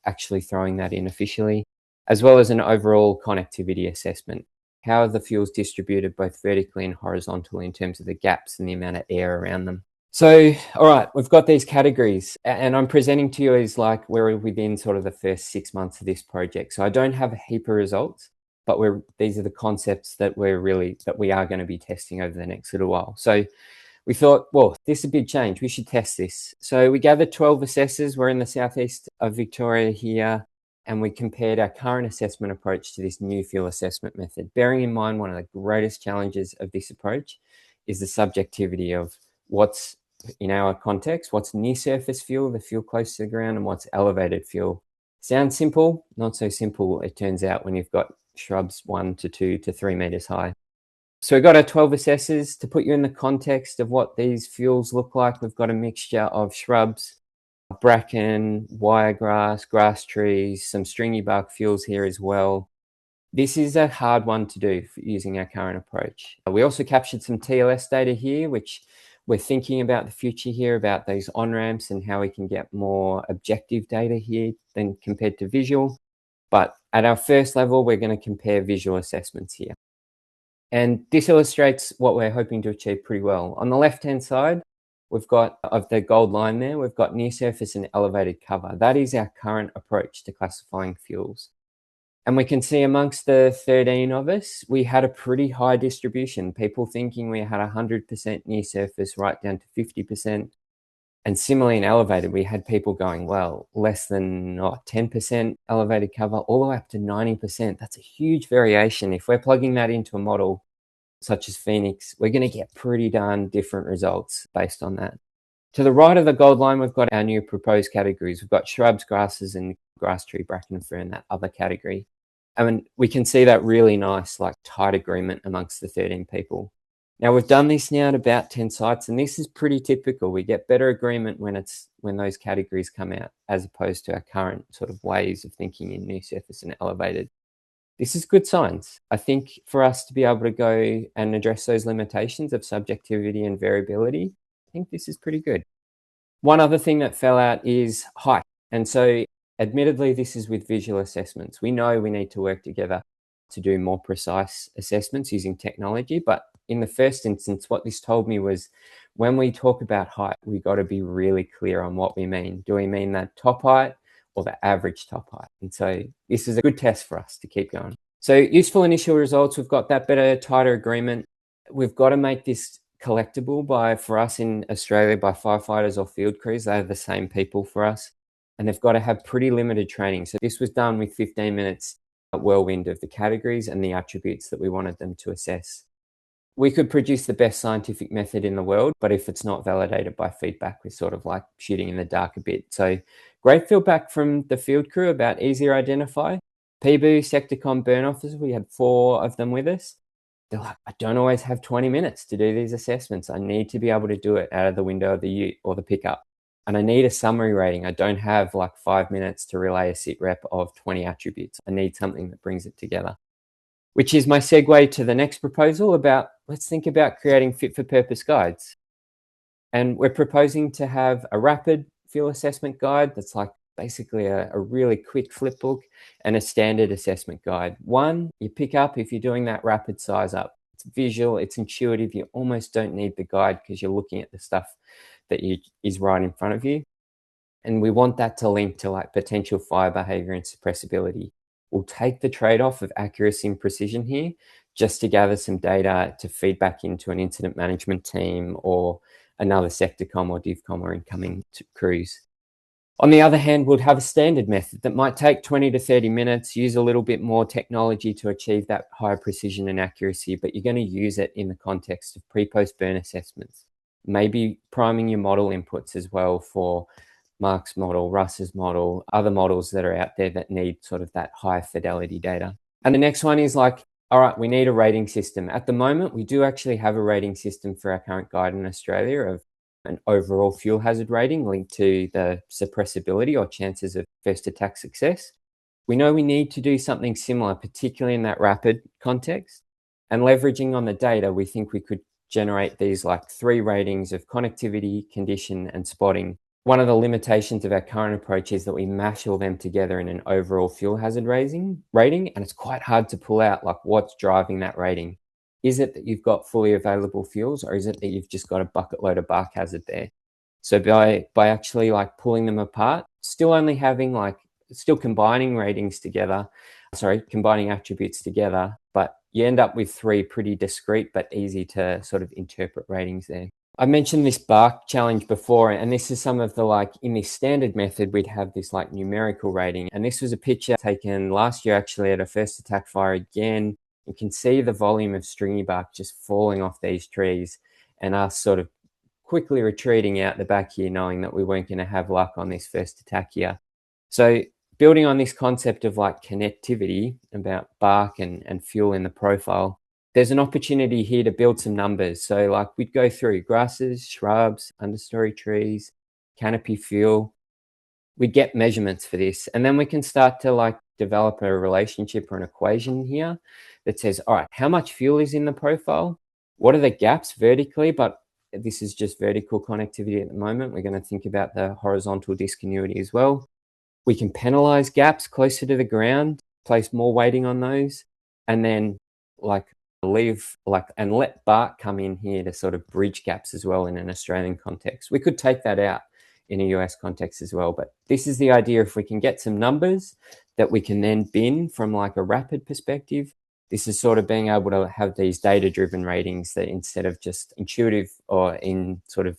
actually throwing that in officially, as well as an overall connectivity assessment. How are the fuels distributed both vertically and horizontally in terms of the gaps and the amount of air around them? So, all right, we've got these categories, and I'm presenting to you as like we're within sort of the first 6 months of this project. So I don't have a heap of results, but these are the concepts that we are going to be testing over the next little while. So we thought, well, this is a big change. We should test this. So we gathered 12 assessors. We're in the southeast of Victoria here, and we compared our current assessment approach to this new fuel assessment method. Bearing in mind, one of the greatest challenges of this approach is the subjectivity of what's, in our context, what's near surface fuel, the fuel close to the ground, and what's elevated fuel. Sounds simple, not so simple, it turns out, when you've got shrubs 1 to 2 to 3 meters high. So we've got our 12 assessors. To put you in the context of what these fuels look like, we've got a mixture of shrubs, bracken, wiregrass, grass trees, some stringy bark fuels here as well. This is a hard one to do using our current approach. We also captured some TLS data here, which we're thinking about the future here, about those on-ramps and how we can get more objective data here than compared to visual. But at our first level, we're going to compare visual assessments here. And this illustrates what we're hoping to achieve pretty well. On the left-hand side, we've got, of the gold line there, we've got near surface and elevated cover. That is our current approach to classifying fuels. And we can see amongst the 13 of us, we had a pretty high distribution. People thinking we had 100% near surface right down to 50%. And similarly in elevated, we had people going, well, less than 10% elevated cover, all the way up to 90%. That's a huge variation. If we're plugging that into a model such as Phoenix, we're going to get pretty darn different results based on that. To the right of the gold line, we've got our new proposed categories. We've got shrubs, grasses, and grass, tree, bracken, and fern, that other category. And we can see that really nice, like tight agreement amongst the 13 people. Now we've done this now at about 10 sites, and this is pretty typical. We get better agreement when those categories come out, as opposed to our current sort of ways of thinking in new surface and elevated. This is good signs. I think for us to be able to go and address those limitations of subjectivity and variability, I think this is pretty good. One other thing that fell out is height. And so admittedly, this is with visual assessments. We know we need to work together to do more precise assessments using technology. But in the first instance, what this told me was when we talk about height, we got to be really clear on what we mean. Do we mean that top height or the average top height? And so this is a good test for us to keep going. So useful initial results, we've got that better, tighter agreement. We've got to make this collectible for us in Australia, by firefighters or field crews. They're the same people for us, and they've got to have pretty limited training. So this was done with 15 minutes whirlwind of the categories and the attributes that we wanted them to assess. We could produce the best scientific method in the world, but if it's not validated by feedback, we're sort of like shooting in the dark a bit. So great feedback from the field crew about easy to identify. PBU, Sectorcom, burn officers, we had 4 of them with us. They're like, I don't always have 20 minutes to do these assessments. I need to be able to do it out of the window of the ute or the pickup. And I need a summary rating. I don't have like 5 minutes to relay a sit rep of 20 attributes. I need something that brings it together. Which is my segue to the next proposal about, let's think about creating fit for purpose guides. And we're proposing to have a rapid fuel assessment guide that's like basically a really quick flip book, and a standard assessment guide. One, you pick up if you're doing that rapid size up. It's visual, it's intuitive. You almost don't need the guide because you're looking at the stuff that is right in front of you. And we want that to link to like potential fire behavior and suppressibility. We'll take the trade-off of accuracy and precision here just to gather some data to feed back into an incident management team or another Sectorcom or DivCom or incoming crews. On the other hand, we'll have a standard method that might take 20 to 30 minutes, use a little bit more technology to achieve that higher precision and accuracy, but you're going to use it in the context of pre-post burn assessments. Maybe priming your model inputs as well for Mark's model, Russ's model, other models that are out there that need sort of that high fidelity data. And the next one is like, all right, we need a rating system. At the moment, we do actually have a rating system for our current guide in Australia of an overall fuel hazard rating linked to the suppressibility or chances of first attack success. We know we need to do something similar, particularly in that rapid context. And leveraging on the data, we think we could generate these like 3 ratings of connectivity, condition, and spotting. One of the limitations of our current approach is that we mash all them together in an overall fuel hazard rating, and it's quite hard to pull out like what's driving that rating. Is it that you've got fully available fuels, or is it that you've just got a bucket load of bark hazard there? So by actually like pulling them apart, still only having still combining ratings together, combining attributes together, but you end up with 3 pretty discrete but easy to sort of interpret ratings there. I mentioned this bark challenge before, and this is some of the in this standard method, we'd have this like numerical rating. And this was a picture taken last year actually at a first attack fire again. You can see the volume of stringy bark just falling off these trees and us sort of quickly retreating out the back here, knowing that we weren't going to have luck on this first attack here. So building on this concept of like connectivity about bark and fuel in the profile, there's an opportunity here to build some numbers. So like we'd go through grasses, shrubs, understory trees, canopy fuel. We'd get measurements for this, and then we can start to like develop a relationship or an equation here that says, all right, how much fuel is in the profile? What are the gaps vertically? But this is just vertical connectivity at the moment. We're going to think about the horizontal discontinuity as well. We can penalize gaps closer to the ground, place more weighting on those, and then and let bark come in here to sort of bridge gaps as well in an Australian context. We could take that out in a US context as well, but this is the idea. If we can get some numbers that we can then bin from like a rapid perspective, this is sort of being able to have these data-driven ratings that instead of just intuitive or in sort of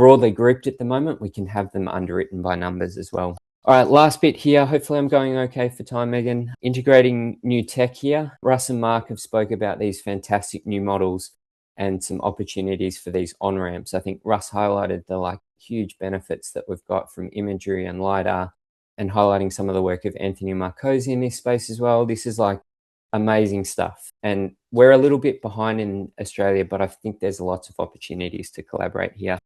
broadly grouped at the moment, we can have them underwritten by numbers as well. All right, last bit here. Hopefully I'm going okay for time, Megan. Integrating new tech here. Russ and Mark have spoke about these fantastic new models and some opportunities for these on-ramps. I think Russ highlighted the huge benefits that we've got from imagery and lidar, and highlighting some of the work of Anthony Marcosi in this space as well. This is amazing stuff. And we're a little bit behind in Australia, but I think there's lots of opportunities to collaborate here.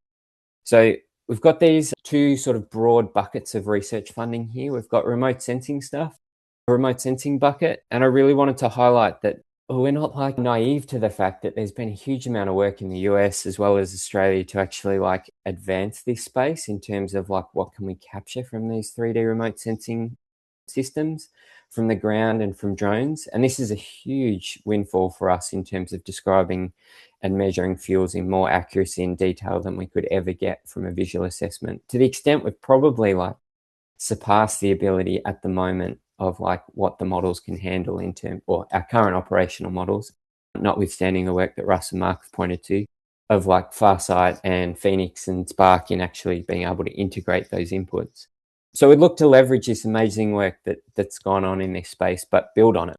So we've got these two sort of broad buckets of research funding here. We've got remote sensing stuff, a remote sensing bucket. And I really wanted to highlight that we're not naive to the fact that there's been a huge amount of work in the US as well as Australia to actually advance this space in terms of what can we capture from these 3D remote sensing systems from the ground and from drones. And this is a huge windfall for us in terms of describing and measuring fuels in more accuracy and detail than we could ever get from a visual assessment, to the extent we've probably surpassed the ability at the moment of what the models can handle in terms, or our current operational models, notwithstanding the work that Russ and Mark have pointed to, of Farsight and Phoenix and Spark in actually being able to integrate those inputs. So we'd look to leverage this amazing work that's gone on in this space, but build on it.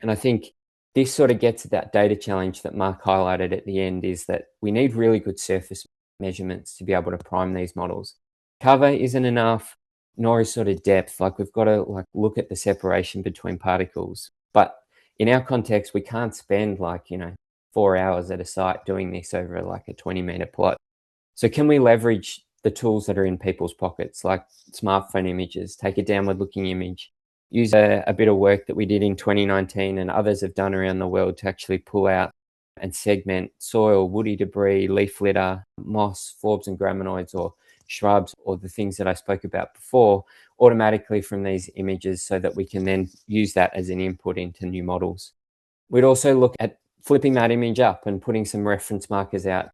And I think this sort of gets at that data challenge that Mark highlighted at the end, is that we need really good surface measurements to be able to prime these models. Cover isn't enough, nor is sort of depth. We've got to look at the separation between particles. But in our context, we can't spend 4 hours at a site doing this over a 20-meter plot. So can we leverage the tools that are in people's pockets, like smartphone images, take a downward looking image, use a bit of work that we did in 2019 and others have done around the world to actually pull out and segment soil, woody debris, leaf litter, moss, forbs and graminoids, or shrubs, or the things that I spoke about before, automatically from these images, so that we can then use that as an input into new models. We'd also look at flipping that image up and putting some reference markers out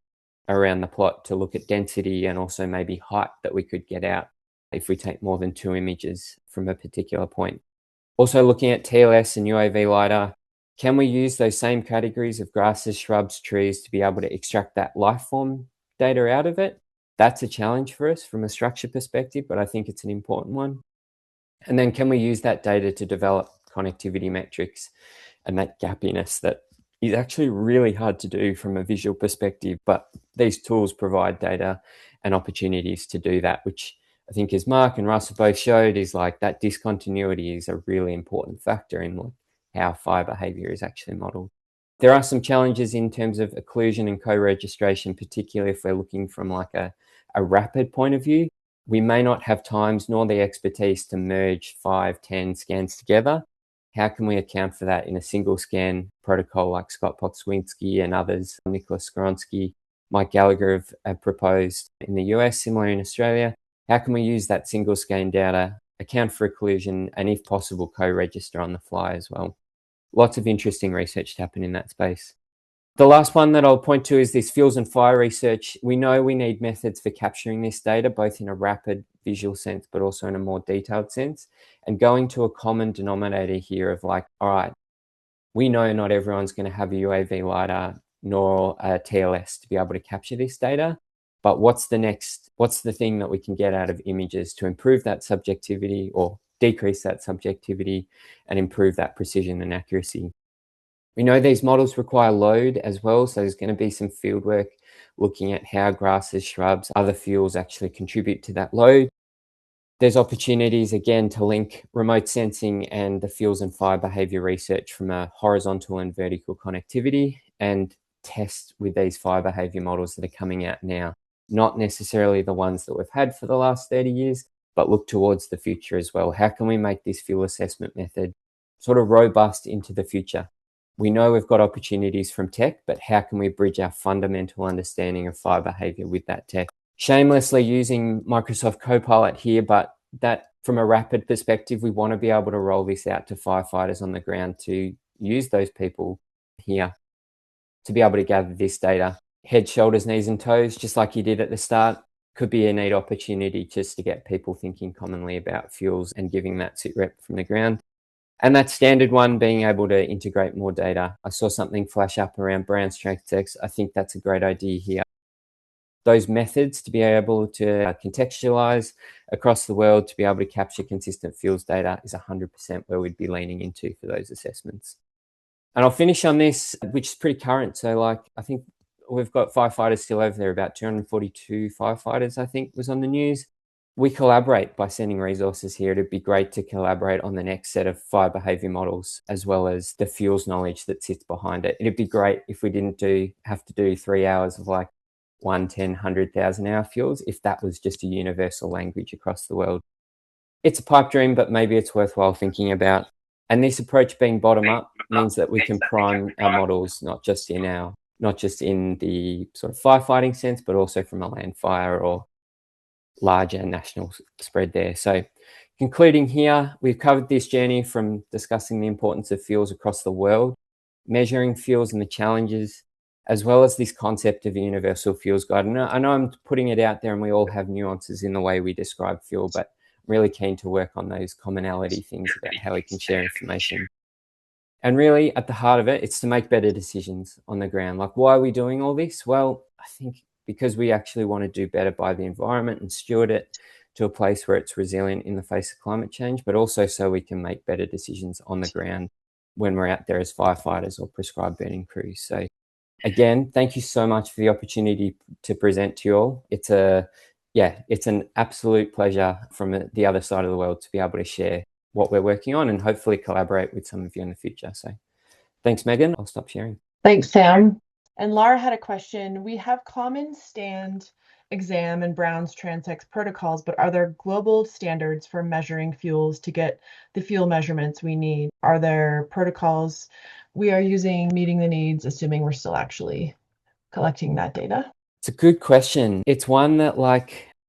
around the plot to look at density and also maybe height that we could get out if we take more than 2 images from a particular point. Also looking at TLS and UAV lidar, can we use those same categories of grasses, shrubs, trees to be able to extract that life form data out of it? That's a challenge for us from a structure perspective, but I think it's an important one. And then can we use that data to develop connectivity metrics and that gappiness that is actually really hard to do from a visual perspective, but these tools provide data and opportunities to do that, which I think, as Mark and Russ have both showed, is that discontinuity is a really important factor in how fire behavior is actually modeled. There are some challenges in terms of occlusion and co-registration, particularly if we're looking from a rapid point of view. We may not have times nor the expertise to merge 5, 10 scans together. How can we account for that in a single scan protocol like Scott Potswinski and others, Nicholas Skoronsky, Mike Gallagher have proposed in the US, similar in Australia? How can we use that single scan data, account for occlusion, and if possible, co-register on the fly as well? Lots of interesting research to happen in that space. The last one that I'll point to is this fuels and fire research. We know we need methods for capturing this data, both in a rapid visual sense, but also in a more detailed sense. And going to a common denominator here of all right, we know not everyone's going to have a UAV lidar nor a TLS to be able to capture this data. But what's the thing that we can get out of images to improve that subjectivity or decrease that subjectivity and improve that precision and accuracy? We know these models require load as well, so there's going to be some field work looking at how grasses, shrubs, other fuels actually contribute to that load. There's opportunities, again, to link remote sensing and the fuels and fire behavior research from a horizontal and vertical connectivity, and test with these fire behavior models that are coming out now. Not necessarily the ones that we've had for the last 30 years, but look towards the future as well. How can we make this fuel assessment method sort of robust into the future? We know we've got opportunities from tech, but how can we bridge our fundamental understanding of fire behavior with that tech? Shamelessly using Microsoft Copilot here, but that from a rapid perspective, we want to be able to roll this out to firefighters on the ground to use those people here to be able to gather this data. Head, shoulders, knees and toes, just like you did at the start, could be a neat opportunity just to get people thinking commonly about fuels and giving that sit rep from the ground. And that standard one, being able to integrate more data. I saw something flash up around brand strength text. I think that's a great idea here. those methods to be able to contextualize across the world to be able to capture consistent fuels data is 100% where we'd be leaning into for those assessments. And I'll finish on this, which is pretty current. So like, I think we've got firefighters still over there, about 242 firefighters, I think was on the news. We collaborate by sending resources here. It'd be great to collaborate on the next set of fire behavior models, as well as the fuels knowledge that sits behind it. It'd be great if we didn't have to do 3 hours of like 1, 10, 100,000 hour fuels, if that was just a universal language across the world. It's a pipe dream, but maybe it's worthwhile thinking about. And this approach being bottom up means that we can prime our models, not just in the sort of firefighting sense, but also from a land fire or larger national spread there. So concluding here, we've covered this journey from discussing the importance of fuels across the world, measuring fuels and the challenges, as well as this concept of a universal fuels guide. And I know I'm putting it out there and we all have nuances in the way we describe fuel, but I'm really keen to work on those commonality things about how we can share information. And really at the heart of it, it's to make better decisions on the ground. Like, why are we doing all this? Well, I think because we actually want to do better by the environment and steward it to a place where it's resilient in the face of climate change, but also so we can make better decisions on the ground when we're out there as firefighters or prescribed burning crews. So again, thank you so much for the opportunity to present to you all. It's an absolute pleasure from the other side of the world to be able to share what we're working on and hopefully collaborate with some of you in the future. So thanks, Megan. I'll stop sharing. Thanks, Sam. And Laura had a question. We have common stand, exam, and Brown's Transex protocols, but are there global standards for measuring fuels to get the fuel measurements we need? Are there protocols we are using meeting the needs, assuming we're still actually collecting that data? It's a good question. It's one that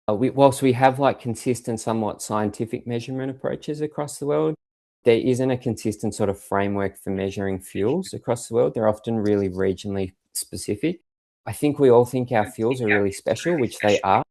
whilst we have like consistent, somewhat scientific measurement approaches across the world, there isn't a consistent sort of framework for measuring fuels across the world. They're often really regionally specific. I think we all think our fuels are really special, which they are,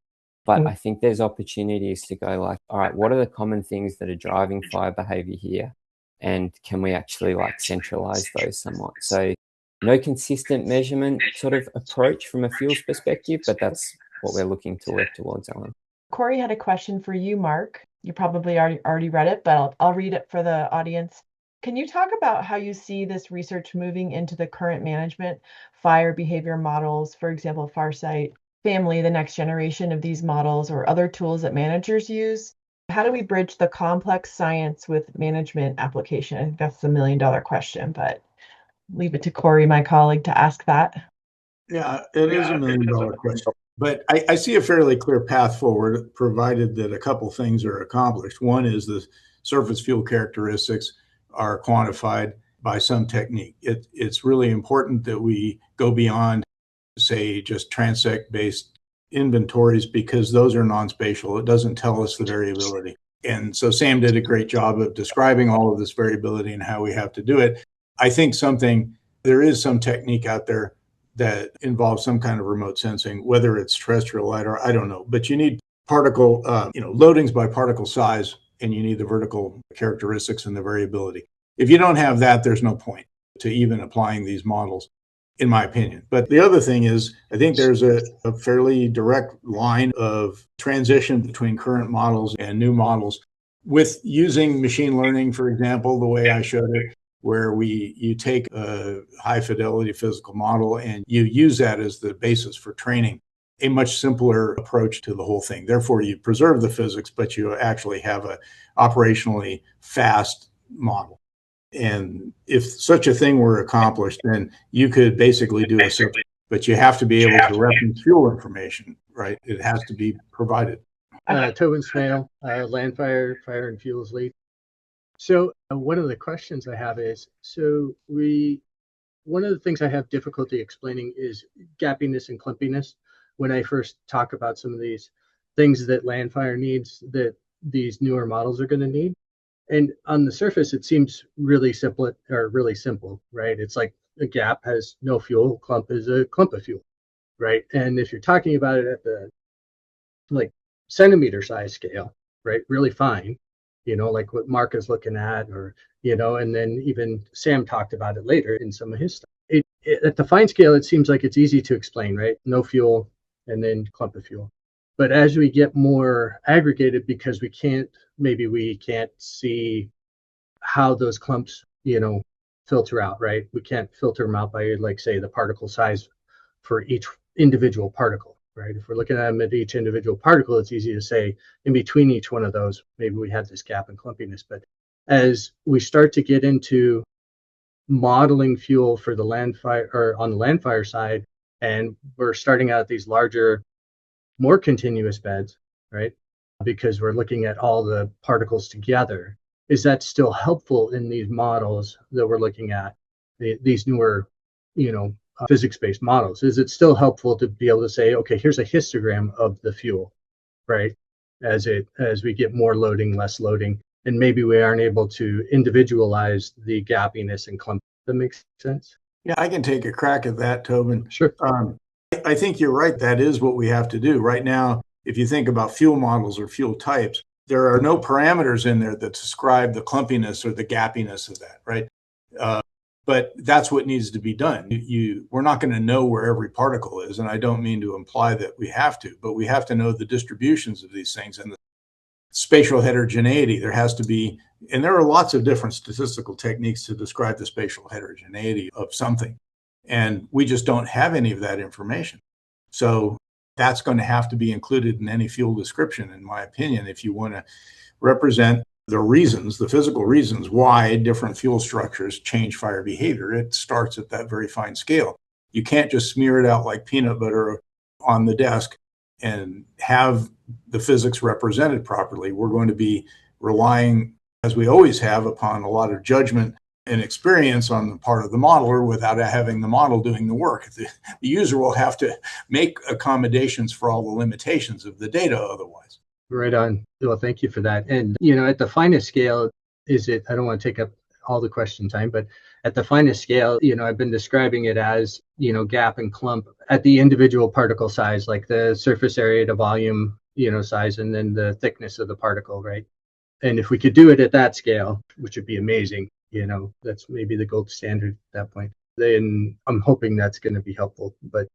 but I think there's opportunities to go like, all right, what are the common things that are driving fire behavior here? And can we actually like centralize those somewhat? So no consistent measurement sort of approach from a fuels perspective, but that's what we're looking to work towards, Alan. Corey had a question for you, Mark. You probably already read it, but I'll read it for the audience. Can you talk about how you see this research moving into the current management fire behavior models, for example, Farsight, Family, the next generation of these models, or other tools that managers use? How do we bridge the complex science with management application? I think that's the $1 million question, but leave it to Corey, my colleague, to ask that. Yeah, it is $1 million question. But I see a fairly clear path forward, provided that a couple things are accomplished. One is the surface fuel characteristics are quantified by some technique. It's really important that we go beyond, say, just transect-based inventories, because those are non-spatial. It doesn't tell us the variability. And so Sam did a great job of describing all of this variability and how we have to do it. I think there is some technique out there that involves some kind of remote sensing, whether it's terrestrial lidar, I don't know. But you need particle, loadings by particle size, and you need the vertical characteristics and the variability. If you don't have that, there's no point to even applying these models, in my opinion. But the other thing is, I think there's a fairly direct line of transition between current models and new models with using machine learning, for example, the way I showed it, where you take a high fidelity physical model and you use that as the basis for training a much simpler approach to the whole thing. Therefore, you preserve the physics, but you actually have a operationally fast model. And if such a thing were accomplished, then you could basically do a simple, but you have to be able to reference fuel information, right? It has to be provided. Tobin Smale, LANDFIRE Fire and Fuels Lead. So one of the questions I have is, one of the things I have difficulty explaining is gappiness and clumpiness. When I first talk about some of these things that LANDFIRE needs, that these newer models are going to need. And on the surface, it seems really simple, right? It's like a gap has no fuel, clump is a clump of fuel, right? And if you're talking about it at the like centimeter size scale, right, really fine, like what Mark is looking at, or, and then even Sam talked about it later in some of his stuff. At the fine scale, it seems like it's easy to explain, right? No fuel and then clump of fuel. But as we get more aggregated, because maybe we can't see how those clumps, filter out, right? We can't filter them out by, like, say, the particle size for each individual particle, right? If we're looking at them at each individual particle, it's easy to say in between each one of those, maybe we have this gap in clumpiness. But as we start to get into modeling fuel for the LANDFIRE, or on the LANDFIRE side, and we're starting out these larger, more continuous beds, right? Because we're looking at all the particles together. Is that still helpful in these models that we're looking at, these newer, physics-based models? Is it still helpful to be able to say, okay, here's a histogram of the fuel, right? As we get more loading, less loading, and maybe we aren't able to individualize the gappiness and clump. That makes sense? Yeah, I can take a crack at that, Tobin. Sure. I think you're right. That is what we have to do. Right now, if you think about fuel models or fuel types, there are no parameters in there that describe the clumpiness or the gappiness of that, right? But that's what needs to be done. We're not going to know where every particle is, and I don't mean to imply that we have to, but we have to know the distributions of these things and the spatial heterogeneity. There has to be, and there are lots of different statistical techniques to describe the spatial heterogeneity of something. And we just don't have any of that information. So that's going to have to be included in any fuel description, in my opinion, if you want to represent the reasons, the physical reasons why different fuel structures change fire behavior. It starts at that very fine scale. You can't just smear it out like peanut butter on the desk and have the physics represented properly. We're going to be relying, as we always have, upon a lot of judgment and experience on the part of the modeler without having the model doing the work. The user will have to make accommodations for all the limitations of the data otherwise. Right on. Well, thank you for that. And, at the finest scale, I don't want to take up all the question time, but at the finest scale, I've been describing it as, gap and clump at the individual particle size, like the surface area to volume, size, and then the thickness of the particle, right? And if we could do it at that scale, which would be amazing, that's maybe the gold standard at that point, then I'm hoping that's going to be helpful. But,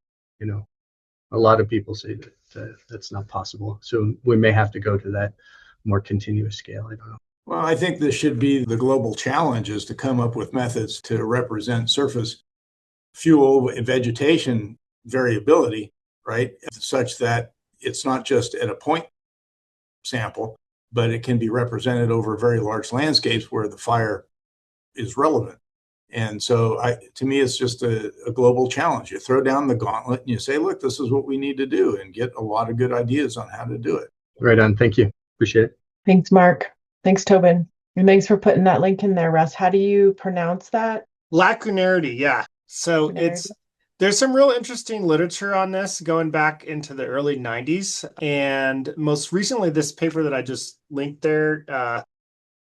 a lot of people say that that's not possible. So we may have to go to that more continuous scale. I don't know. Well, I think this should be the global challenge, is to come up with methods to represent surface fuel and vegetation variability, right? Such that it's not just at a point sample, but it can be represented over very large landscapes where the fire is relevant. And so to me, it's just a global challenge. You throw down the gauntlet and you say, look, this is what we need to do, and get a lot of good ideas on how to do it. Right on. Thank you. Appreciate it. Thanks, Mark. Thanks, Tobin. And thanks for putting that link in there, Russ. How do you pronounce that? Lacunarity, yeah. So Lacunarity. There's some real interesting literature on this going back into the early 90s. And most recently, this paper that I just linked there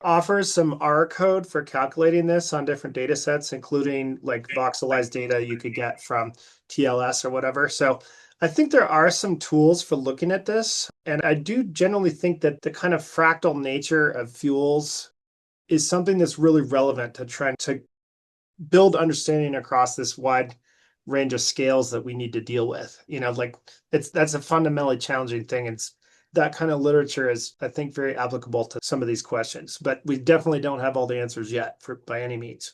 offers some R code for calculating this on different data sets, including like voxelized data you could get from TLS or whatever. So I think there are some tools for looking at this. And I do generally think that the kind of fractal nature of fuels is something that's really relevant to trying to build understanding across this wide range of scales that we need to deal with. That's a fundamentally challenging thing. It's that kind of literature is, I think, very applicable to some of these questions, but we definitely don't have all the answers yet by any means.